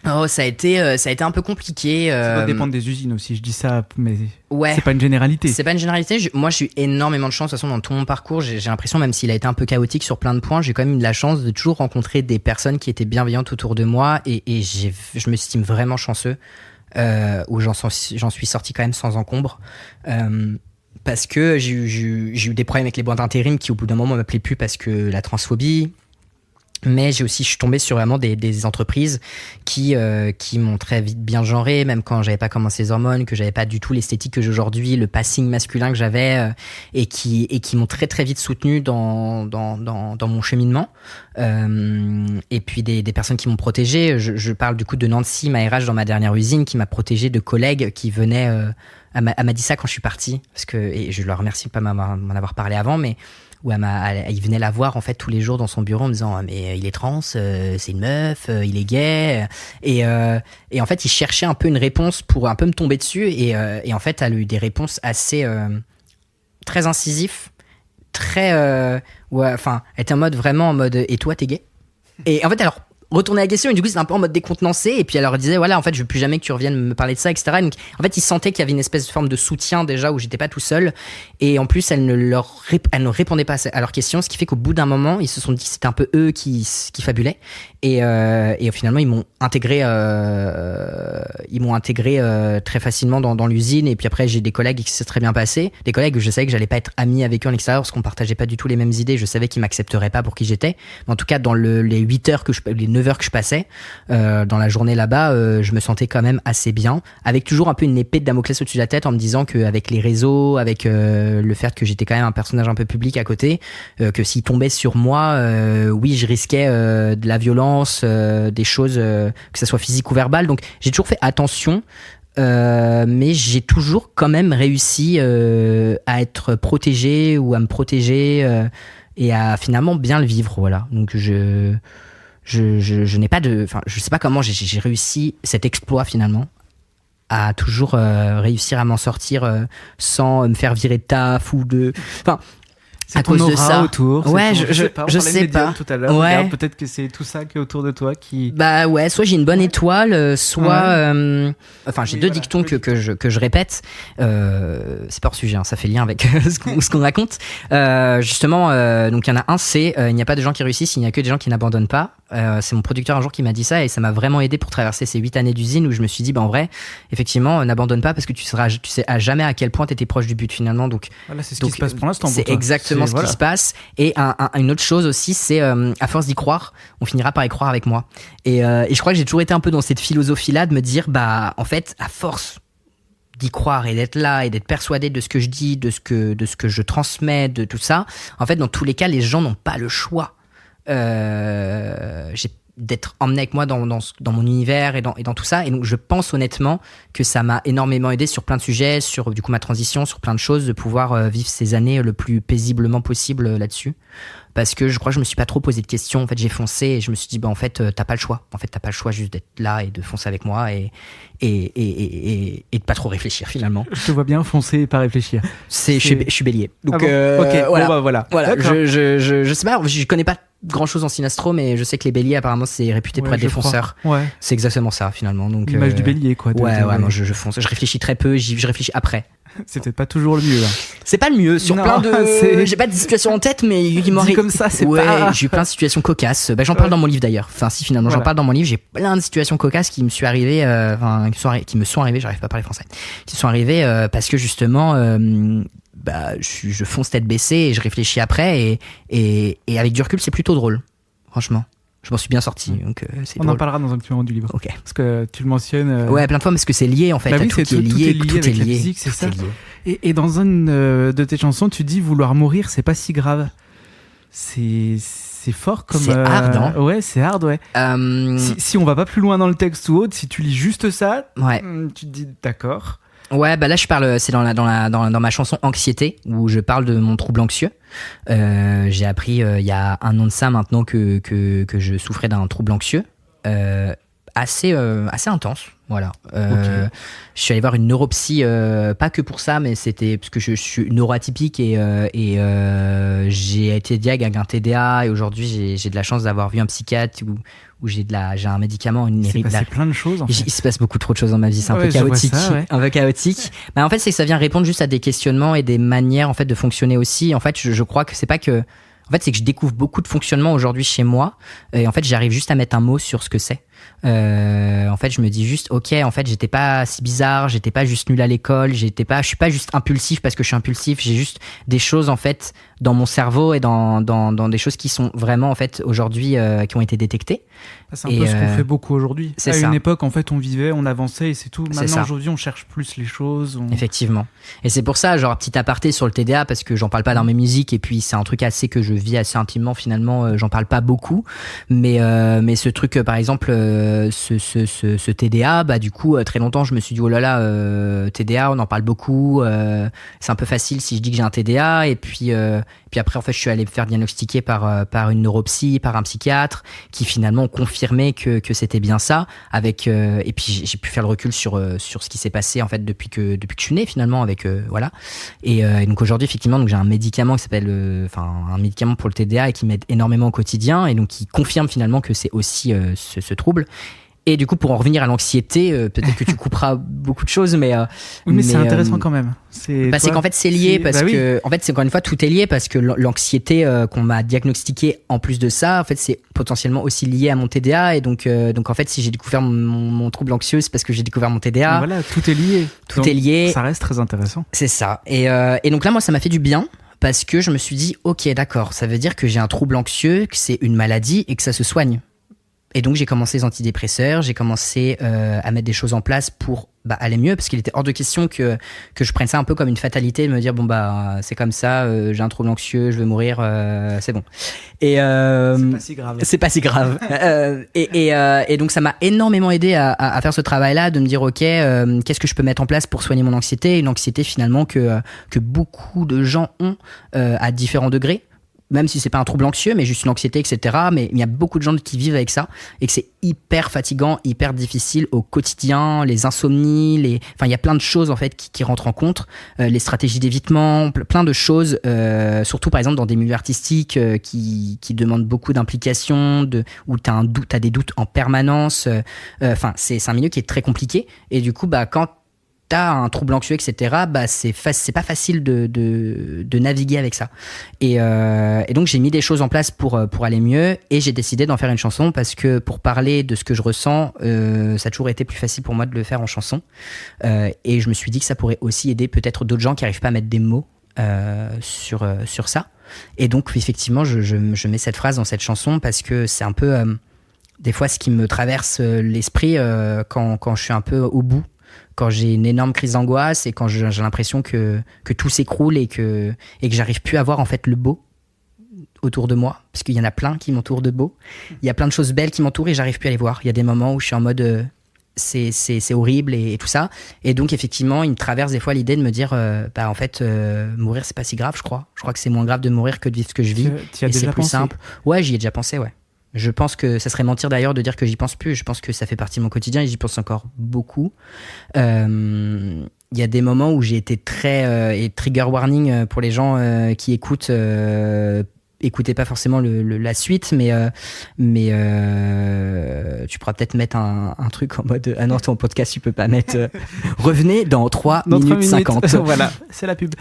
Oh, ça a été un peu compliqué. Ça doit dépendre des usines aussi, je dis ça, mais ouais, c'est pas une généralité. C'est pas une généralité. Moi, j'ai eu énormément de chance. De toute façon, dans tout mon parcours, j'ai l'impression, même s'il a été un peu chaotique sur plein de points, j'ai quand même eu de la chance de toujours rencontrer des personnes qui étaient bienveillantes autour de moi, et je m'estime vraiment chanceux, où j'en suis sorti quand même sans encombre. Parce que j'ai eu des problèmes avec les boîtes d'intérim qui, au bout d'un moment, m'appelaient plus parce que la transphobie. Mais je suis tombé sur vraiment des entreprises qui m'ont très vite bien genré, même quand j'avais pas commencé les hormones, que j'avais pas du tout l'esthétique que j'ai aujourd'hui, le passing masculin que j'avais, et qui m'ont très très vite soutenu dans mon cheminement. Et puis des personnes qui m'ont protégé. Je parle du coup de Nancy, ma RH dans ma dernière usine, qui m'a protégé de collègues qui venaient. Elle m'a dit ça quand je suis parti, parce que, et je leur remercie de pas m'en avoir parlé avant, mais où il venait la voir en fait tous les jours dans son bureau en me disant mais il est trans, c'est une meuf, il est gay, et en fait il cherchait un peu une réponse pour un peu me tomber dessus, et en fait elle a eu des réponses assez très incisifs, très elle était vraiment en mode et toi t'es gay? Et en fait alors retourner la question et du coup c'était un peu en mode décontenancé et puis elle leur disait voilà en fait je veux plus jamais que tu reviennes me parler de ça etc. Et donc en fait ils sentaient qu'il y avait une espèce de forme de soutien déjà où j'étais pas tout seul et en plus elle ne répondait pas à leurs questions, ce qui fait qu'au bout d'un moment ils se sont dit que c'était un peu eux qui fabulaient et finalement ils m'ont intégré très facilement dans l'usine et puis après j'ai des collègues qui s'est très bien passé, des collègues où je savais que j'allais pas être ami avec eux en extérieur parce qu'on partageait pas du tout les mêmes idées, je savais qu'ils m'accepteraient pas pour qui j'étais, mais en tout cas dans les 8 heures les 9 heures que je passais dans la journée là-bas, je me sentais quand même assez bien, avec toujours un peu une épée de Damoclès au-dessus de la tête en me disant qu'avec les réseaux, avec le fait que j'étais quand même un personnage un peu public à côté, que s'il tombait sur moi, oui je risquais de la violence, des choses que ça soit physique ou verbal, donc j'ai toujours fait attention. Mais j'ai toujours quand même réussi à être protégé ou à me protéger et à finalement bien le vivre, voilà. Donc je n'ai pas enfin je sais pas comment j'ai réussi cet exploit finalement à toujours réussir à m'en sortir sans me faire virer de taf ou de enfin c'est à ton cause de aura ça autour. Ouais, je sais pas. Tout à l'heure. Ouais. Regarde, peut-être que c'est tout ça qui est autour de toi qui. Bah ouais, soit j'ai une bonne étoile, soit enfin j'ai deux dictons que je répète. C'est pas hors sujet, hein, ça fait lien avec ce qu'on raconte. Justement, donc il y en a un, c'est il n'y a pas de gens qui réussissent, il n'y a que des gens qui n'abandonnent pas. C'est mon producteur un jour qui m'a dit ça et ça m'a vraiment aidé pour traverser ces 8 années d'usine où je me suis dit bah en vrai, effectivement, n'abandonne pas parce que tu sais à jamais à quel point t'étais proche du but finalement. Donc voilà, c'est ce qui se passe pour l'instant. C'est exactement ce qui se passe. Et une autre chose aussi, c'est à force d'y croire, on finira par y croire avec moi. Et je crois que j'ai toujours été un peu dans cette philosophie-là de me dire bah en fait à force d'y croire et d'être là et d'être persuadé de ce que je dis, de ce que je transmets, de tout ça. En fait, dans tous les cas, les gens n'ont pas le choix. D'être emmené avec moi dans mon univers et dans tout ça, et donc je pense honnêtement que ça m'a énormément aidé sur plein de sujets, sur du coup ma transition, sur plein de choses, de pouvoir vivre ces années le plus paisiblement possible là-dessus, parce que je crois que je me suis pas trop posé de questions, en fait j'ai foncé et je me suis dit bah en fait t'as pas le choix, juste d'être là et de foncer avec moi et de pas trop réfléchir finalement. Je te vois bien foncer et pas réfléchir. Je suis bélier, donc ok, voilà. Bon, bah, voilà. Je sais pas, je connais pas grand chose en synastro, mais je sais que les béliers apparemment c'est réputé pour être des fonceurs. Ouais. C'est exactement ça finalement. Donc l'image du bélier quoi. Ouais, moi je fonce, je réfléchis très peu, je réfléchis après. C'est peut-être pas toujours le mieux. Hein. C'est pas le mieux sur plein de. J'ai pas de situations en tête, mais il m'aurait. Comme ça, c'est pas. J'ai eu plein de situations cocasses. Bah, j'en parle dans mon livre d'ailleurs. Enfin, si finalement j'en parle dans mon livre, j'ai plein de situations cocasses qui me sont arrivées. Qui me sont arrivées. J'arrive pas à parler français. Qui sont arrivées parce que justement. Bah, je fonce tête baissée et je réfléchis après et avec du recul c'est plutôt drôle, franchement. Je m'en suis bien sorti, donc c'est drôle. On en parlera dans un petit moment du livre. Ok. Parce que tu le mentionnes. Ouais, plein de fois parce que c'est lié en fait. Bah oui, tout est lié avec la musique, c'est ça. Et dans une de tes chansons, tu dis vouloir mourir, c'est pas si grave. C'est fort comme. C'est hard, hein. Ouais, c'est hard, ouais. Si on va pas plus loin dans le texte ou autre, si tu lis juste ça, tu te dis d'accord. Ouais, bah là je parle, c'est dans ma chanson Anxiété où je parle de mon trouble anxieux. J'ai appris il y a un an de ça maintenant que je souffrais d'un trouble anxieux assez intense. Voilà. Okay. Je suis allé voir une neuropsy, pas que pour ça, mais c'était parce que je suis neuroatypique et j'ai été diagnosticé avec un TDA et aujourd'hui j'ai de la chance d'avoir vu un psychiatre où j'ai un médicament, une Il s'est passé plein de choses. En fait. Il se passe beaucoup trop de choses dans ma vie, c'est un peu chaotique, un peu chaotique. Bah en fait c'est que ça vient répondre juste à des questionnements et des manières en fait de fonctionner aussi. En fait je crois que c'est pas que en fait c'est que je découvre beaucoup de fonctionnements aujourd'hui chez moi et en fait j'arrive juste à mettre un mot sur ce que c'est. En fait je me dis juste ok, en fait j'étais pas si bizarre, j'étais pas juste nul à l'école, je suis pas juste impulsif parce que je suis impulsif, j'ai juste des choses en fait dans mon cerveau et dans des choses qui sont vraiment en fait aujourd'hui qui ont été détectées. C'est un peu ce qu'on fait beaucoup aujourd'hui. C'est à ça. Une époque en fait on vivait, on avançait et c'est tout. Maintenant aujourd'hui on cherche plus les choses. Effectivement. Et c'est pour ça genre petit aparté sur le TDA parce que j'en parle pas dans mes musiques et puis c'est un truc assez que je vis assez intimement finalement, j'en parle pas beaucoup mais ce truc par exemple ce TDA, bah du coup très longtemps je me suis dit oh là là TDA on en parle beaucoup, c'est un peu facile si je dis que j'ai un TDA et puis Puis après, en fait, je suis allé me faire diagnostiquer par une neuropsy, par un psychiatre, qui finalement ont confirmé que c'était bien ça. Et puis j'ai pu faire le recul sur ce qui s'est passé en fait depuis que je suis né finalement avec voilà. Et donc aujourd'hui, effectivement, donc j'ai un médicament qui s'appelle, un médicament pour le TDA et qui m'aide énormément au quotidien et donc qui confirme finalement que c'est aussi ce trouble. Et du coup, pour en revenir à l'anxiété, peut-être que tu couperas beaucoup de choses, mais oui, mais c'est intéressant quand même. C'est qu'en fait c'est lié parce que en fait c'est encore une fois tout est lié parce que l'anxiété qu'on m'a diagnostiquée en plus de ça, en fait c'est potentiellement aussi lié à mon TDA et donc en fait si j'ai découvert mon trouble anxieux, c'est parce que j'ai découvert mon TDA. Donc voilà, tout est lié. Tout est lié. Ça reste très intéressant. C'est ça. Et donc là, moi, ça m'a fait du bien. Parce que je me suis dit, ok, d'accord, ça veut dire que j'ai un trouble anxieux, que c'est une maladie et que ça se soigne. Et donc j'ai commencé les antidépresseurs, j'ai commencé à mettre des choses en place pour aller mieux, parce qu'il était hors de question que je prenne ça un peu comme une fatalité, de me dire bon c'est comme ça, j'ai un trouble anxieux, je vais mourir, c'est bon. Et c'est pas si grave. C'est pas si grave. Et donc ça m'a énormément aidé à faire ce travail-là, de me dire ok, qu'est-ce que je peux mettre en place pour soigner mon anxiété, une anxiété finalement que beaucoup de gens ont à différents degrés. Même si c'est pas un trouble anxieux, mais juste une anxiété, etc. Mais il y a beaucoup de gens qui vivent avec ça et que c'est hyper fatigant, hyper difficile au quotidien, les insomnies, il y a plein de choses en fait qui rentrent en compte, les stratégies d'évitement, plein de choses, surtout par exemple dans des milieux artistiques qui demandent beaucoup d'implication, où t'as des doutes en permanence. C'est un milieu qui est très compliqué et du coup quand t'as un trouble anxieux, etc., c'est pas facile de naviguer avec ça. Et donc, j'ai mis des choses en place pour aller mieux et j'ai décidé d'en faire une chanson parce que pour parler de ce que je ressens, ça a toujours été plus facile pour moi de le faire en chanson. Et je me suis dit que ça pourrait aussi aider peut-être d'autres gens qui n'arrivent pas à mettre des mots sur ça. Et donc, effectivement, je mets cette phrase dans cette chanson parce que c'est un peu, des fois, ce qui me traverse l'esprit quand je suis un peu au bout. Quand j'ai une énorme crise d'angoisse et quand j'ai l'impression que tout s'écroule et que j'arrive plus à voir en fait le beau autour de moi, parce qu'il y en a plein qui m'entourent de beau. Il y a plein de choses belles qui m'entourent et j'arrive plus à les voir. Il y a des moments où je suis en mode c'est horrible et tout ça. Et donc effectivement, il me traverse des fois l'idée de me dire en fait mourir c'est pas si grave, je crois. Je crois que c'est moins grave de mourir que de vivre ce que je vis. Tu as et déjà c'est plus pensé simple. Ouais, j'y ai déjà pensé, ouais. Je pense que ça serait mentir d'ailleurs de dire que j'y pense plus. Je pense que ça fait partie de mon quotidien et j'y pense encore beaucoup. Il y a des moments où j'ai été très... et trigger warning pour les gens qui écoutent... écoutez pas forcément la suite, mais tu pourras peut-être mettre un truc en mode ah non, ton podcast tu peux pas mettre revenez dans 3 minutes 50. Voilà, c'est la pub.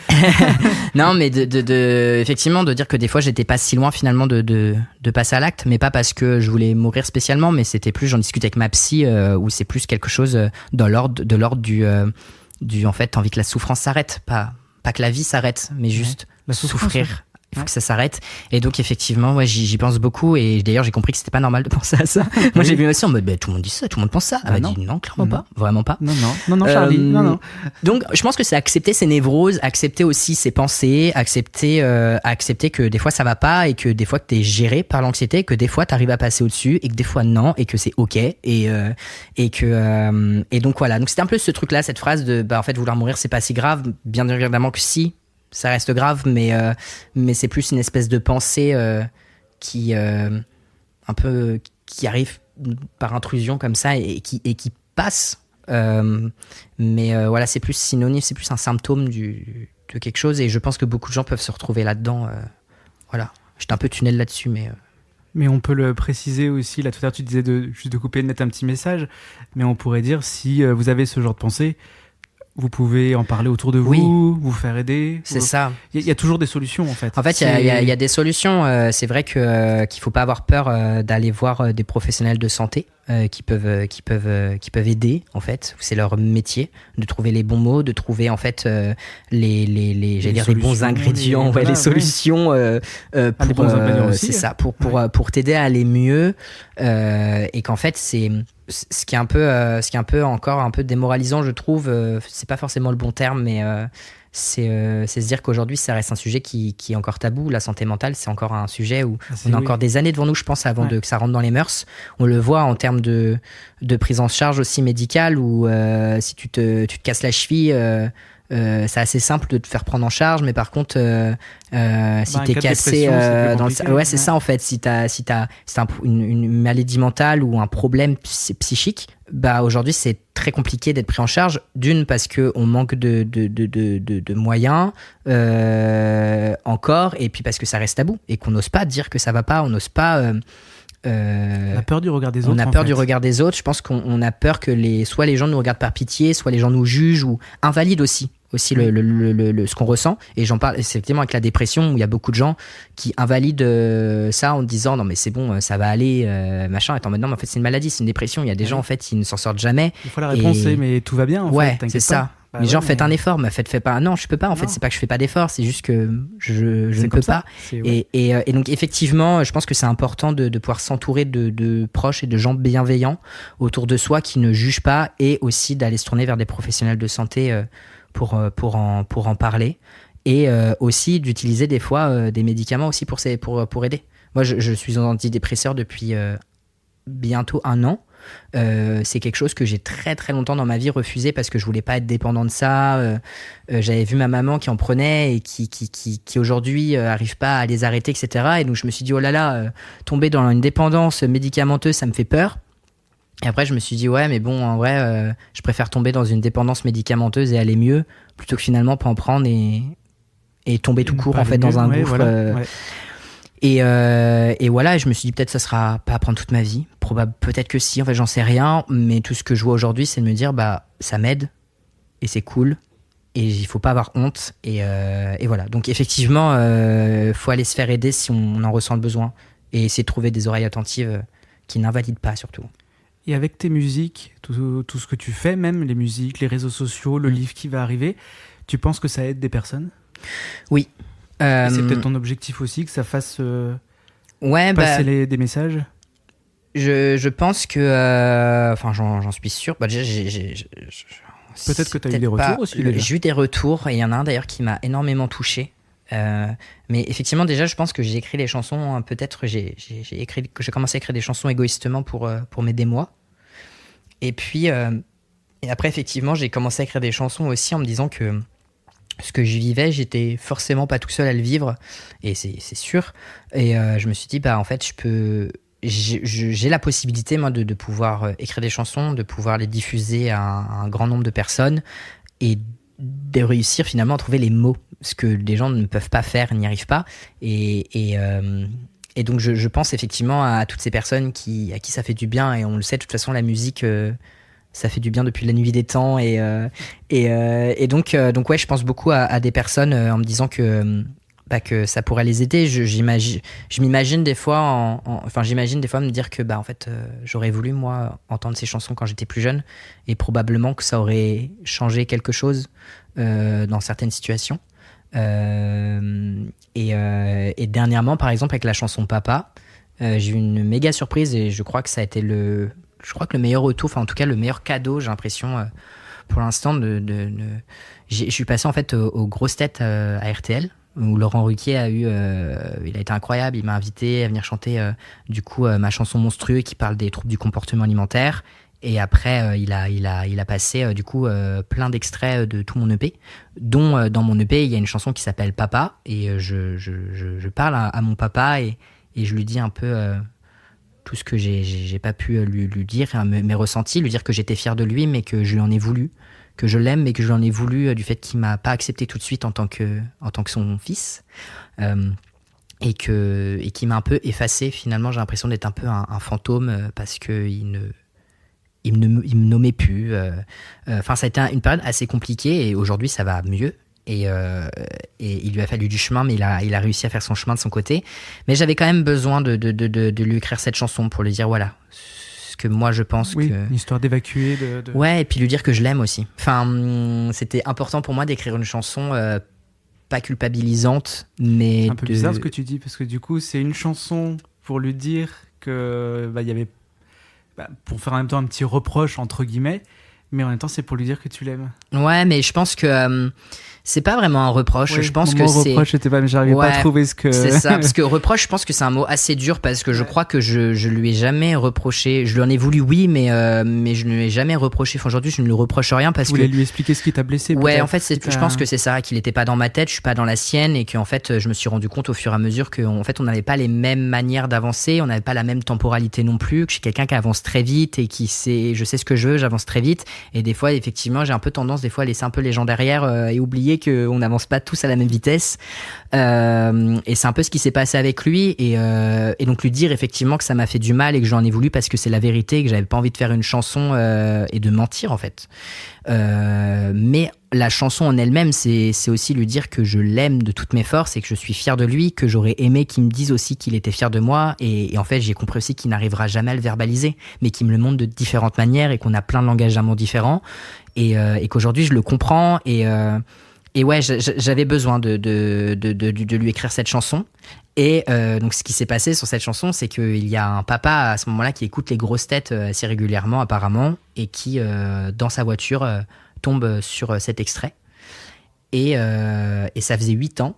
Non, mais effectivement de dire que des fois j'étais pas si loin finalement de passer à l'acte, mais pas parce que je voulais mourir spécialement, mais c'était plus, j'en discute avec ma psy où c'est plus quelque chose de l'ordre du en fait t'as envie que la souffrance s'arrête, pas que la vie s'arrête, mais juste souffrir. Il faut que ça s'arrête. Et donc, effectivement, ouais, j'y pense beaucoup. Et d'ailleurs, j'ai compris que c'était pas normal de penser à ça. Moi, j'ai vu aussi en mode, tout le monde dit ça, tout le monde pense ça. Elle m'a dit, non, clairement pas. Vraiment pas. Non, Charlie. Non. Donc, je pense que c'est accepter ses névroses, accepter aussi ses pensées, accepter que des fois ça va pas et que des fois que t'es géré par l'anxiété, que des fois t'arrives à passer au-dessus et que des fois non et que c'est ok. Et donc, voilà. Donc, c'était un peu ce truc-là, cette phrase de, en fait, vouloir mourir, c'est pas si grave. Bien évidemment que si. Ça reste grave, mais c'est plus une espèce de pensée qui un peu qui arrive par intrusion comme ça et qui passe. Mais voilà, c'est plus synonyme, c'est plus un symptôme de quelque chose et je pense que beaucoup de gens peuvent se retrouver là-dedans. Voilà, j'étais un peu tunnel là-dessus, mais. Mais on peut le préciser aussi. Là, tout à l'heure, tu disais juste de couper, de mettre un petit message, mais on pourrait dire si vous avez ce genre de pensée. Vous pouvez en parler autour de vous, vous faire aider. C'est ça. Il y a toujours des solutions en fait. En fait, il y a des solutions. C'est vrai qu'il faut pas avoir peur d'aller voir des professionnels de santé qui peuvent aider en fait. C'est leur métier de trouver les bons mots, de trouver en fait les bons ingrédients, les solutions pour t'aider à aller mieux et qu'en fait c'est ce qui est un peu encore un peu démoralisant, je trouve, c'est pas forcément le bon terme, mais c'est se dire qu'aujourd'hui ça reste un sujet qui est encore tabou. La santé mentale, c'est encore un sujet où on a encore des années devant nous, je pense, avant que ça rentre dans les mœurs. On le voit en termes de prise en charge aussi médicale, où si tu te casses la cheville, c'est assez simple de te faire prendre en charge, mais par contre, si un t'es cas de cassé dépression, c'est plus dans compliqué, ouais, c'est ça en fait. Si c'est une maladie mentale ou un problème psychique, bah aujourd'hui c'est très compliqué d'être pris en charge. D'une parce que on manque de moyens encore, et puis parce que ça reste tabou et qu'on n'ose pas dire que ça va pas, on n'ose pas. On a peur du regard des autres. On a peur du regard des autres. Je pense qu'on a peur que soit les gens nous regardent par pitié, soit les gens nous jugent ou invalident aussi ce qu'on ressent. Et j'en parle, c'est effectivement avec la dépression où il y a beaucoup de gens qui invalident ça en disant non mais c'est bon, ça va aller, machin. Attends, maintenant, mais en fait c'est une maladie, c'est une dépression. Il y a des gens en fait qui ne s'en sortent jamais. Des fois la réponse c'est mais tout va bien. Ouais, fait, c'est ça. Bah les ouais, gens faites un effort, mais faites pas. Non, je peux pas. En fait, c'est pas que je fais pas d'effort, c'est juste que je ne peux pas. Ouais. Et donc effectivement, je pense que c'est important de pouvoir s'entourer de proches et de gens bienveillants autour de soi qui ne jugent pas, et aussi d'aller se tourner vers des professionnels de santé pour en parler, et aussi d'utiliser des fois des médicaments aussi pour aider. Moi, je suis en antidépresseur depuis bientôt 1 an. C'est quelque chose que j'ai très très longtemps dans ma vie refusé parce que je voulais pas être dépendant de ça. J'avais vu ma maman qui en prenait et qui aujourd'hui arrive pas à les arrêter, etc. Et donc je me suis dit oh là là, tomber dans une dépendance médicamenteuse, ça me fait peur. Et après je me suis dit ouais mais bon en vrai je préfère tomber dans une dépendance médicamenteuse et aller mieux plutôt que finalement pas en prendre et tomber tout court en fait dans un gouffre. Voilà, ouais. Et voilà, je me suis dit peut-être ça sera pas à prendre toute ma vie. Peut-être que si, en fait j'en sais rien, mais tout ce que je vois aujourd'hui c'est de me dire bah ça m'aide et c'est cool et il faut pas avoir honte et voilà. Donc effectivement faut aller se faire aider si on en ressent le besoin et essayer de trouver des oreilles attentives qui n'invalident pas surtout. Et avec tes musiques, tout ce que tu fais, même les musiques, les réseaux sociaux, le livre qui va arriver, tu penses que ça aide des personnes ? Oui. Et c'est peut-être ton objectif aussi, que ça fasse passer des messages. Je pense que... Enfin, j'en suis sûr. Bah, peut-être que tu as eu des retours aussi. J'ai eu des retours, et il y en a un d'ailleurs qui m'a énormément touché. Mais effectivement, déjà, je pense que j'ai écrit les chansons... Peut-être j'ai commencé à écrire des chansons égoïstement pour m'aider moi. Et puis... et après, effectivement, j'ai commencé à écrire des chansons aussi en me disant que... ce que je vivais, j'étais forcément pas tout seul à le vivre, et c'est sûr. Et je me suis dit, bah en fait, j'ai la possibilité moi de pouvoir écrire des chansons, de pouvoir les diffuser à un grand nombre de personnes, et de réussir finalement à trouver les mots, ce que des gens ne peuvent pas faire, n'y arrivent pas. Et donc je pense effectivement à toutes ces personnes à qui ça fait du bien, et on le sait de toute façon, la musique... ça fait du bien depuis la nuit des temps, et donc ouais, je pense beaucoup à des personnes en me disant que ça pourrait les aider. Je m'imagine des fois j'imagine des fois me dire que en fait j'aurais voulu moi entendre ces chansons quand j'étais plus jeune, et probablement que ça aurait changé quelque chose dans certaines situations. Et dernièrement par exemple avec la chanson Papa, j'ai eu une méga surprise, et je crois que ça a été le meilleur retour, enfin en tout cas le meilleur cadeau, j'ai l'impression pour l'instant je suis passé en fait aux grosses têtes à RTL, où Laurent Ruquier il a été incroyable, il m'a invité à venir chanter du coup ma chanson Monstrueux qui parle des troubles du comportement alimentaire, et après il a passé du coup plein d'extraits de tout mon EP, dont dans mon EP il y a une chanson qui s'appelle Papa, et je parle à mon papa, et je lui dis un peu tout ce que j'ai pas pu lui dire, mes ressentis, lui dire que j'étais fier de lui, mais que je lui en ai voulu, que je l'aime, mais que je lui en ai voulu du fait qu'il m'a pas accepté tout de suite en tant que son fils, et qui m'a un peu effacé. Finalement, j'ai l'impression d'être un peu un fantôme, parce que il me nommait plus. Enfin, ça a été une période assez compliquée, et aujourd'hui ça va mieux. Et il lui a fallu du chemin, mais il a réussi à faire son chemin de son côté. Mais j'avais quand même besoin de lui écrire cette chanson pour lui dire voilà ce que moi je pense. Oui, une histoire d'évacuer. Ouais, et puis lui dire que je l'aime aussi. Enfin, c'était important pour moi d'écrire une chanson pas culpabilisante, mais... C'est un peu bizarre ce que tu dis, parce que du coup c'est une chanson pour lui dire que il y avait... pour faire en même temps un petit reproche entre guillemets, mais en même temps, c'est pour lui dire que tu l'aimes. Ouais, mais je pense que c'est pas vraiment un reproche. Ouais, je pense mon que mot c'est. reproche, c'était pas, mais j'arrivais pas à trouver ce que. C'est ça, parce que reproche, je pense que c'est un mot assez dur parce que je crois que je lui ai jamais reproché. Je lui en ai voulu, oui, mais je ne lui ai jamais reproché. Enfin, aujourd'hui, je ne lui reproche rien parce Tu voulais que. lui expliquer ce qui t'a blessé. Ouais, peut-être. en fait, je pense que c'est ça, qu'il était pas dans ma tête, je suis pas dans la sienne, et qu'en fait, je me suis rendu compte au fur et à mesure qu'en fait, on n'avait pas les mêmes manières d'avancer, on n'avait pas la même temporalité non plus, que je suis quelqu'un qui avance très vite et qui sait, je sais ce que je veux, j'avance très vite, et des fois, effectivement, j'ai un peu tendance, des fois, à laisser un peu les gens derrière et oublier qu'on n'avance pas tous à la même vitesse. Et c'est un peu ce qui s'est passé avec lui, et donc lui dire effectivement que ça m'a fait du mal et que j'en ai voulu parce que c'est la vérité et que j'avais pas envie de faire une chanson et de mentir en fait. Mais la chanson en elle-même, c'est aussi lui dire que je l'aime de toutes mes forces et que je suis fier de lui, que j'aurais aimé qu'il me dise aussi qu'il était fier de moi, et en fait j'ai compris aussi qu'il n'arrivera jamais à le verbaliser, mais qu'il me le montre de différentes manières et qu'on a plein de langages d'amour différents, et qu'aujourd'hui je le comprends, et ouais, j'avais besoin de lui écrire cette chanson. Et donc ce qui s'est passé sur cette chanson, c'est qu'il y a un papa à ce moment-là qui écoute les grosses têtes assez régulièrement apparemment, et qui dans sa voiture tombe sur cet extrait. Et ça faisait 8 ans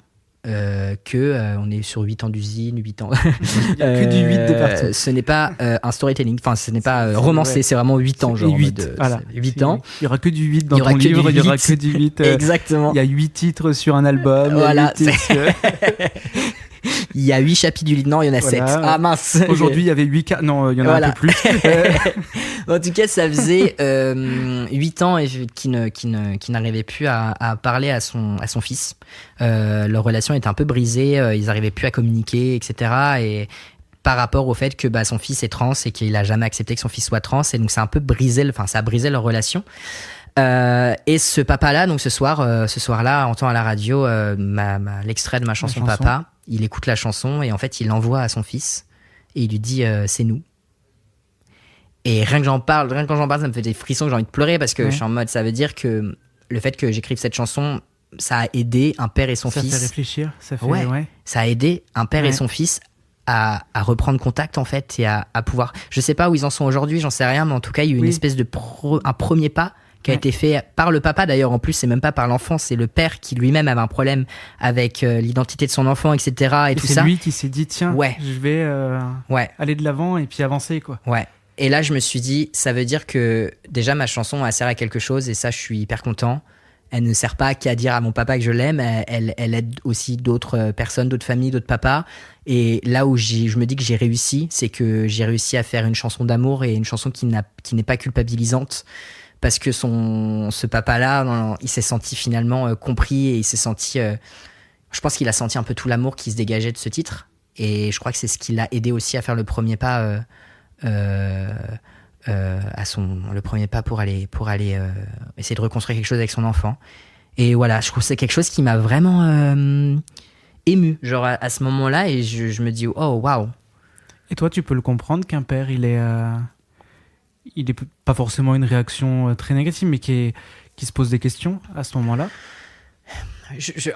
on est sur 8 ans d'usine, 8 ans. Il y a que du 8 de partout. Ce n'est pas un storytelling, enfin ce n'est pas romancé, c'est vraiment 8 ans. Genre 8, voilà. 8 ans. Il y aura que du 8 dans ton livre, il y aura que du 8. Exactement. Il y a 8 titres sur un album. Voilà. Il y a 8 chapitres du livre. Non, il y en a 7. Ah mince. Aujourd'hui, il y avait 8 Non, il y en a un peu plus. En tout cas, ça faisait 8 ans qu'il n'arrivait plus à parler à son fils. Leur relation était un peu brisée. Ils n'arrivaient plus à communiquer, etc. Et par rapport au fait que son fils est trans et qu'il n'a jamais accepté que son fils soit trans. Et donc, ça a un peu brisé, ça a brisé leur relation. Et ce papa-là, donc ce soir-là, entend à la radio l'extrait de ma chanson Papa. Il écoute la chanson et en fait, il l'envoie à son fils et il lui dit c'est nous. Et rien que quand j'en parle, ça me fait des frissons, que j'ai envie de pleurer parce que je suis en mode, ça veut dire que le fait que j'écrive cette chanson, ça a aidé un père et son fils. Ça fait réfléchir, ça fait ça a aidé un père et son fils à reprendre contact en fait et à pouvoir. Je sais pas où ils en sont aujourd'hui, j'en sais rien, mais en tout cas, il y a eu une espèce de un premier pas qui a été fait par le papa d'ailleurs. En plus, c'est même pas par l'enfant, c'est le père qui lui-même avait un problème avec l'identité de son enfant, etc. Et tout ça. C'est lui qui s'est dit tiens, je vais aller de l'avant et puis avancer quoi. Ouais. Et là, je me suis dit, ça veut dire que déjà ma chanson elle sert à quelque chose et ça, je suis hyper content. Elle ne sert pas qu'à dire à mon papa que je l'aime, elle aide aussi d'autres personnes, d'autres familles, d'autres papas. Et là où je me dis que j'ai réussi, c'est que j'ai réussi à faire une chanson d'amour et une chanson qui n'est pas culpabilisante. Parce que ce papa-là, il s'est senti finalement compris et il s'est senti... je pense qu'il a senti un peu tout l'amour qui se dégageait de ce titre. Et je crois que c'est ce qui l'a aidé aussi à faire le premier pas, le premier pas pour aller essayer de reconstruire quelque chose avec son enfant. Et voilà, je trouve que c'est quelque chose qui m'a vraiment ému, genre à ce moment-là. Et je me dis, oh, waouh. Et toi, tu peux le comprendre qu'un père, il est pas forcément une réaction très négative, mais qui se pose des questions à ce moment-là.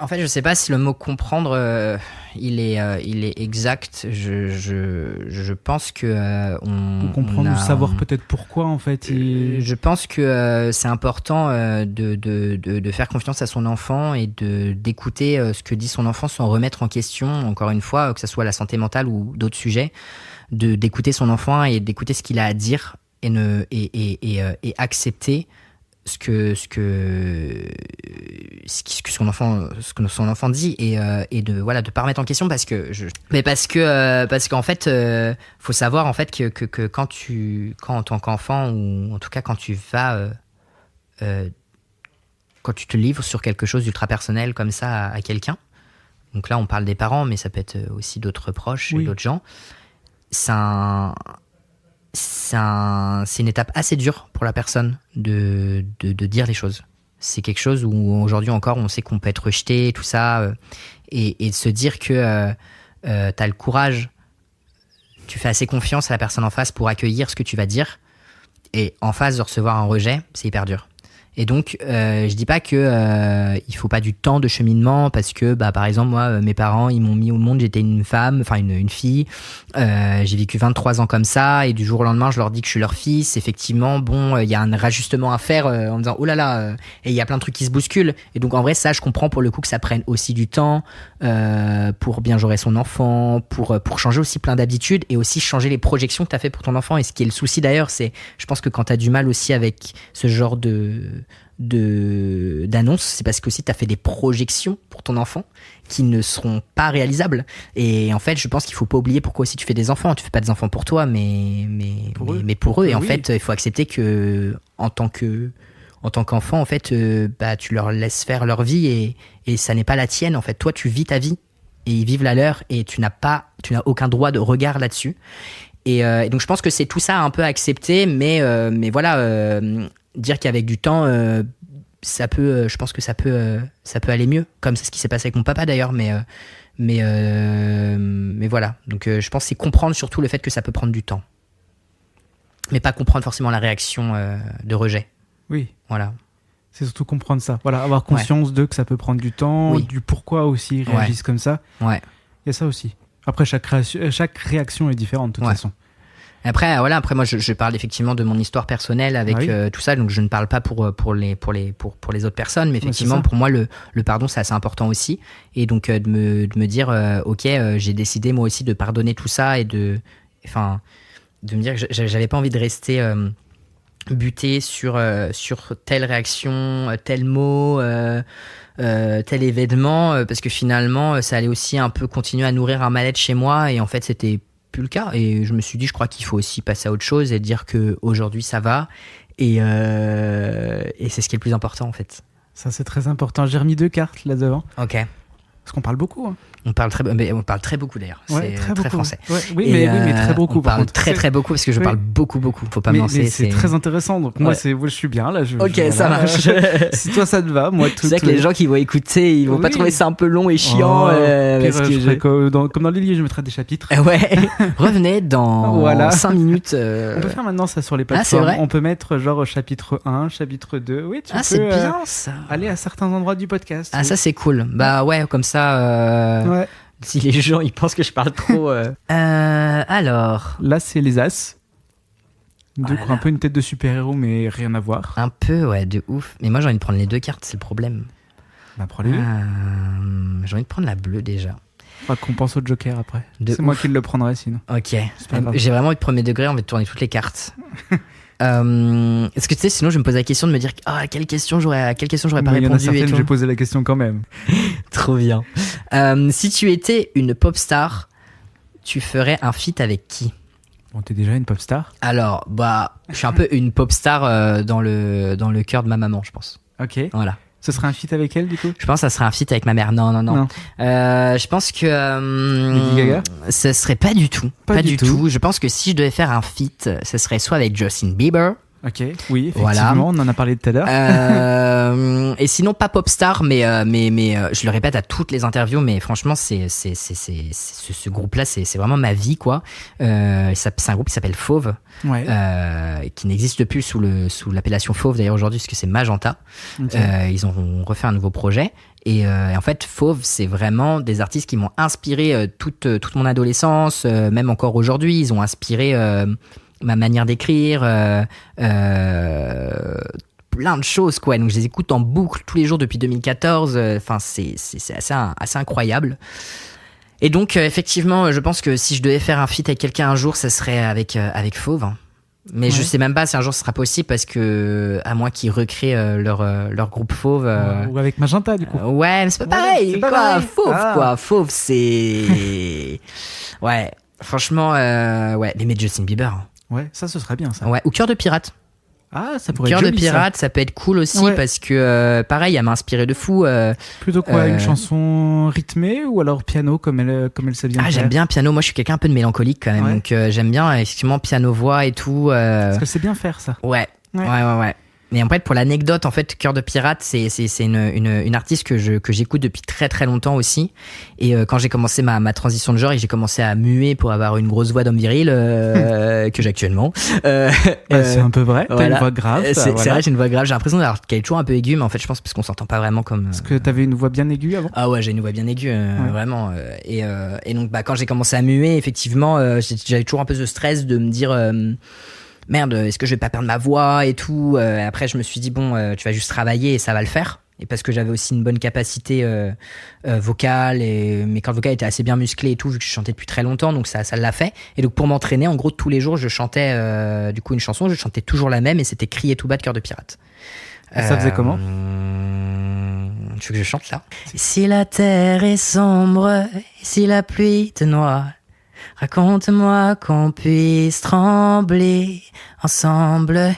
En fait, je sais pas si le mot comprendre il est exact. Je pense que ou comprendre ou savoir peut-être pourquoi en fait. Je pense que c'est important de faire confiance à son enfant et d'écouter ce que dit son enfant sans remettre en question. Encore une fois, que ce soit la santé mentale ou d'autres sujets, d'écouter son enfant et d'écouter ce qu'il a à dire. Et accepter ce que son enfant dit et de pas remettre en question parce qu'en fait faut savoir en fait que quand en tant qu'enfant ou en tout cas quand tu te livres sur quelque chose d'ultra personnel comme ça à quelqu'un, donc là on parle des parents mais ça peut être aussi d'autres proches et d'autres gens, c'est une étape assez dure pour la personne de dire les choses. C'est quelque chose où aujourd'hui encore on sait qu'on peut être rejeté, tout ça, et de se dire que t'as le courage, tu fais assez confiance à la personne en face pour accueillir ce que tu vas dire, et en face de recevoir un rejet, c'est hyper dur. Et donc, je dis pas que il faut pas du temps de cheminement parce que, par exemple, moi, mes parents, ils m'ont mis au monde, j'étais une femme, enfin une fille. J'ai vécu 23 ans comme ça et du jour au lendemain, je leur dis que je suis leur fils. Effectivement, bon, il y a un rajustement à faire en me disant, oh là là, et il y a plein de trucs qui se bousculent. Et donc, en vrai, ça, je comprends pour le coup que ça prenne aussi du temps pour bien gérer son enfant, pour changer aussi plein d'habitudes et aussi changer les projections que tu as fait pour ton enfant. Et ce qui est le souci d'ailleurs, c'est, je pense que quand tu as du mal aussi avec ce genre d'annonce, c'est parce que aussi tu as fait des projections pour ton enfant qui ne seront pas réalisables. Et en fait, je pense qu'il faut pas oublier pourquoi aussi tu fais des enfants. Tu fais pas des enfants pour toi, mais pour eux. Et en fait, il faut accepter que en tant qu'enfant, en fait, tu leur laisses faire leur vie et ça n'est pas la tienne. En fait, toi, tu vis ta vie et ils vivent la leur et tu n'as aucun droit de regard là-dessus. Et donc, je pense que c'est tout ça un peu accepté, mais voilà. Dire qu'avec du temps, je pense que ça peut aller mieux, comme c'est ce qui s'est passé avec mon papa d'ailleurs, mais voilà. Donc je pense que c'est comprendre surtout le fait que ça peut prendre du temps, mais pas comprendre forcément la réaction de rejet. Oui. Voilà. C'est surtout comprendre ça. Voilà, avoir conscience de que ça peut prendre du temps, du pourquoi aussi ils réagissent comme ça. Ouais. Il y a ça aussi. Après, chaque réaction est différente de toute façon. Après moi je parle effectivement de mon histoire personnelle avec tout ça, donc je ne parle pas pour les autres personnes, mais effectivement pour moi le pardon c'est assez important aussi, et donc de me dire ok, j'ai décidé moi aussi de pardonner tout ça et de me dire que j'avais pas envie de rester buté sur telle réaction, tel mot, tel événement, parce que finalement ça allait aussi un peu continuer à nourrir un mal-être chez moi, et en fait c'était plus le cas, et je me suis dit je crois qu'il faut aussi passer à autre chose et dire que aujourd'hui ça va, et c'est ce qui est le plus important en fait. Ça c'est très important. J'ai remis 2 cartes là devant. Ok. Parce qu'on parle beaucoup. Hein. On parle très beaucoup d'ailleurs. Ouais, c'est très français. Ouais, oui, mais très beaucoup. On parle très beaucoup parce que je parle beaucoup. Faut pas me lancer. Mais c'est très intéressant. Donc moi, je suis bien là. Ça marche. Si toi ça te va, moi tout. C'est vrai que les gens qui vont écouter, ils vont pas trouver ça un peu long et chiant. Comme dans les livres, je mettrai des chapitres. Ouais. Revenez dans 5 minutes. On peut faire maintenant ça sur les plateformes. On peut mettre genre chapitre 1, chapitre 2. Oui, tu peux. C'est bien ça. Aller à certains endroits du podcast. Ah, ça c'est cool. Bah ouais, comme ça. Si les gens ils pensent que je parle trop. Alors. Là, c'est les As. Un peu une tête de super-héros, mais rien à voir. Un peu, ouais, de ouf. Mais moi, j'ai envie de prendre les 2 cartes, c'est le problème. Bah, prends les 2. J'ai envie de prendre la bleue déjà. Faudra qu'on pense au Joker après. C'est moi qui le prendrai sinon. Ok. J'ai vraiment eu de premier degré envie de tourner toutes les cartes. Est-ce que tu sais, sinon je me pose la question de me dire à quelle question j'aurais pas répondu. Il y en a certaines, j'ai posé la question quand même. Trop bien. Si tu étais une pop star, tu ferais un feat avec qui? Bon, t'es déjà une pop star. Alors, je suis un peu une pop star dans le cœur de ma maman, je pense. Ok. Voilà. Ce serait un feat avec elle, du coup? Je pense que ça serait un feat avec ma mère. Non. Je pense que... Lady Gaga? Ce serait pas du tout. Pas du tout. Je pense que si je devais faire un feat, ce serait soit avec Justin Bieber. Ok, oui, effectivement, on en a parlé tout à l'heure. Et sinon, pas pop star, mais je le répète à toutes les interviews, mais franchement, ce groupe-là, c'est vraiment ma vie, quoi. C'est un groupe qui s'appelle Fauve, qui n'existe plus sous l'appellation Fauve d'ailleurs aujourd'hui, parce que c'est Magenta. Okay. Ils ont refait un nouveau projet. Et en fait, Fauve, c'est vraiment des artistes qui m'ont inspiré toute mon adolescence, même encore aujourd'hui. Ils ont inspiré ma manière d'écrire, plein de choses, quoi. Donc je les écoute en boucle tous les jours depuis 2014. Enfin, c'est assez incroyable. Et donc effectivement, je pense que si je devais faire un feat avec quelqu'un un jour, ça serait avec Fauve. Hein. Mais je sais même pas si un jour ce sera possible, parce que à moins qu'ils recréent leur groupe Fauve. Ou avec Magenta, du coup. Ouais, mais c'est pas pareil. C'est quoi, Fauve, quoi. Fauve, c'est. Ouais. Franchement, ouais. Mais Justin Bieber. Ouais, ça, ce serait bien, ça. Ouais, ou Cœur de pirate. Ah, ça pourrait être Cœur joli, de pirate, ça peut être cool aussi, parce que, pareil, elle m'a inspiré de fou. Plutôt quoi, une chanson rythmée ou alors piano, comme elle sait bien faire? J'aime bien piano. Moi, je suis quelqu'un un peu de mélancolique quand même. Donc, j'aime bien, effectivement, piano-voix et tout. Parce qu'elle sait bien faire ça. Ouais. Mais en fait, pour l'anecdote, en fait, Cœur de Pirate, c'est une artiste que j'écoute depuis très très longtemps aussi. Et quand j'ai commencé ma transition de genre et que j'ai commencé à muer pour avoir une grosse voix d'homme viril que j'ai actuellement. C'est un peu vrai. T'as une voix grave. C'est vrai, j'ai une voix grave. J'ai l'impression qu'elle est toujours un peu aiguë, mais en fait, je pense parce qu'on s'entend pas vraiment comme. Parce que t'avais une voix bien aiguë avant. Ah ouais, j'ai une voix bien aiguë, vraiment. Et donc, quand j'ai commencé à muer, effectivement, j'avais toujours un peu ce stress de me dire. Merde, est-ce que je vais pas perdre ma voix et tout. Après, je me suis dit, bon, tu vas juste travailler et ça va le faire. Et parce que j'avais aussi une bonne capacité vocale, et mes cordes vocales étaient assez bien musclées et tout, vu que je chantais depuis très longtemps, donc ça l'a fait. Et donc pour m'entraîner, en gros, tous les jours, je chantais du coup une chanson, je chantais toujours la même, et c'était Crier tout bas de Cœur de Pirate. Et ça faisait comment ? Tu veux que je chante là ? Si la terre est sombre, et si la pluie te noie, raconte-moi qu'on puisse trembler ensemble.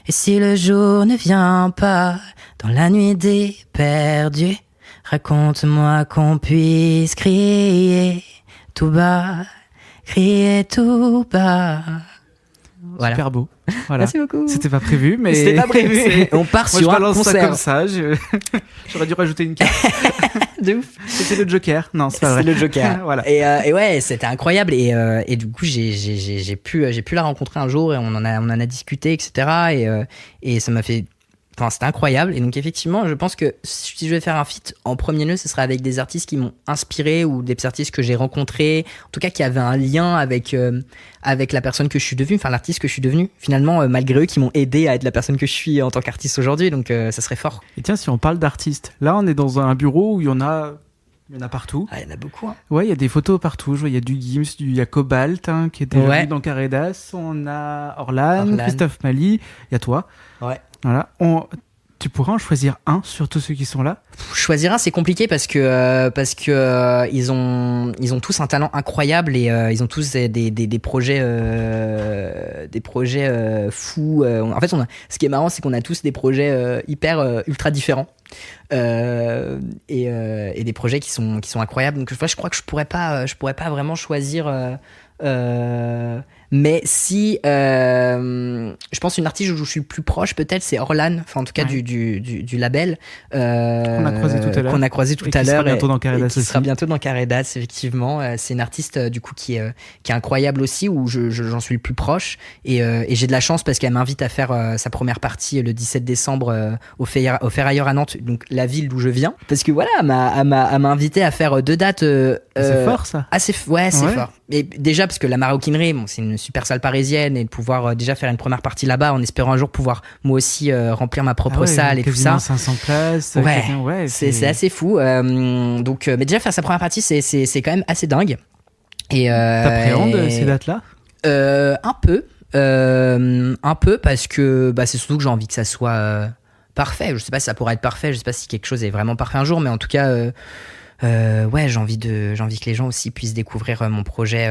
Et si le jour ne vient pas dans la nuit des perdus, raconte-moi qu'on puisse crier tout bas, crier tout bas. Voilà. Super beau. Voilà. Merci beaucoup. C'était pas prévu, mais. C'était pas prévu. On part Moi, sur je un balance concert. ça comme ça. J'aurais dû rajouter une carte. De ouf. C'était le Joker. Non, c'est pas vrai. C'est le Joker. Voilà. Et ouais, c'était incroyable. Et du coup, j'ai pu la rencontrer un jour et on en a discuté, etc. Et ça m'a fait. Enfin, c'était incroyable. Et donc, effectivement, je pense que si je vais faire un feat, en premier lieu, ce serait avec des artistes qui m'ont inspiré ou des artistes que j'ai rencontrés, en tout cas qui avaient un lien avec la personne que je suis devenue, enfin l'artiste que je suis devenue, finalement, malgré eux, qui m'ont aidé à être la personne que je suis en tant qu'artiste aujourd'hui. Donc, ça serait fort. Et tiens, si on parle d'artistes, là, on est dans un bureau où il y en a partout. Ah, il y en a beaucoup. Hein. Ouais, il y a des photos partout. Je vois, il y a du Gims, il y a Cobalt, qui était Ouais. venu dans Carré d'As. On a Orlan, Christophe Mali. Il y a toi. Ouais. Voilà. Tu pourrais en choisir un sur tous ceux qui sont là ? Choisir un, c'est compliqué parce que ils ont tous un talent incroyable et ils ont tous des projets fous. En fait, ce qui est marrant, c'est qu'on a tous des projets ultra différents. Et des projets qui sont incroyables. Donc je crois que je pourrais pas vraiment choisir. Mais si je pense une artiste où je suis le plus proche peut-être, c'est Orlan, enfin en tout cas du label qu'on a croisé tout à l'heure et qui sera bientôt dans Carré d'As, effectivement. C'est une artiste du coup qui est incroyable aussi, où j'en suis le plus proche, et j'ai de la chance parce qu'elle m'invite à faire sa première partie le 17 décembre au Ferrailleur à Nantes, donc la ville d'où je viens, parce que voilà, elle m'a invité à faire 2 dates. C'est fort ça. C'est fort. Et déjà parce que la Maroquinerie, bon, c'est une super salle parisienne, et de pouvoir déjà faire une première partie là-bas en espérant un jour pouvoir moi aussi remplir ma propre salle et tout ça. 500 places. Ouais, c'est assez fou. Donc, mais déjà faire sa première partie, c'est quand même assez dingue. Et t'appréhendes ces dates-là ? Un peu parce que c'est surtout que j'ai envie que ça soit parfait. Je sais pas si ça pourra être parfait. Je sais pas si quelque chose est vraiment parfait un jour, mais en tout cas. J'ai envie que les gens aussi puissent découvrir mon projet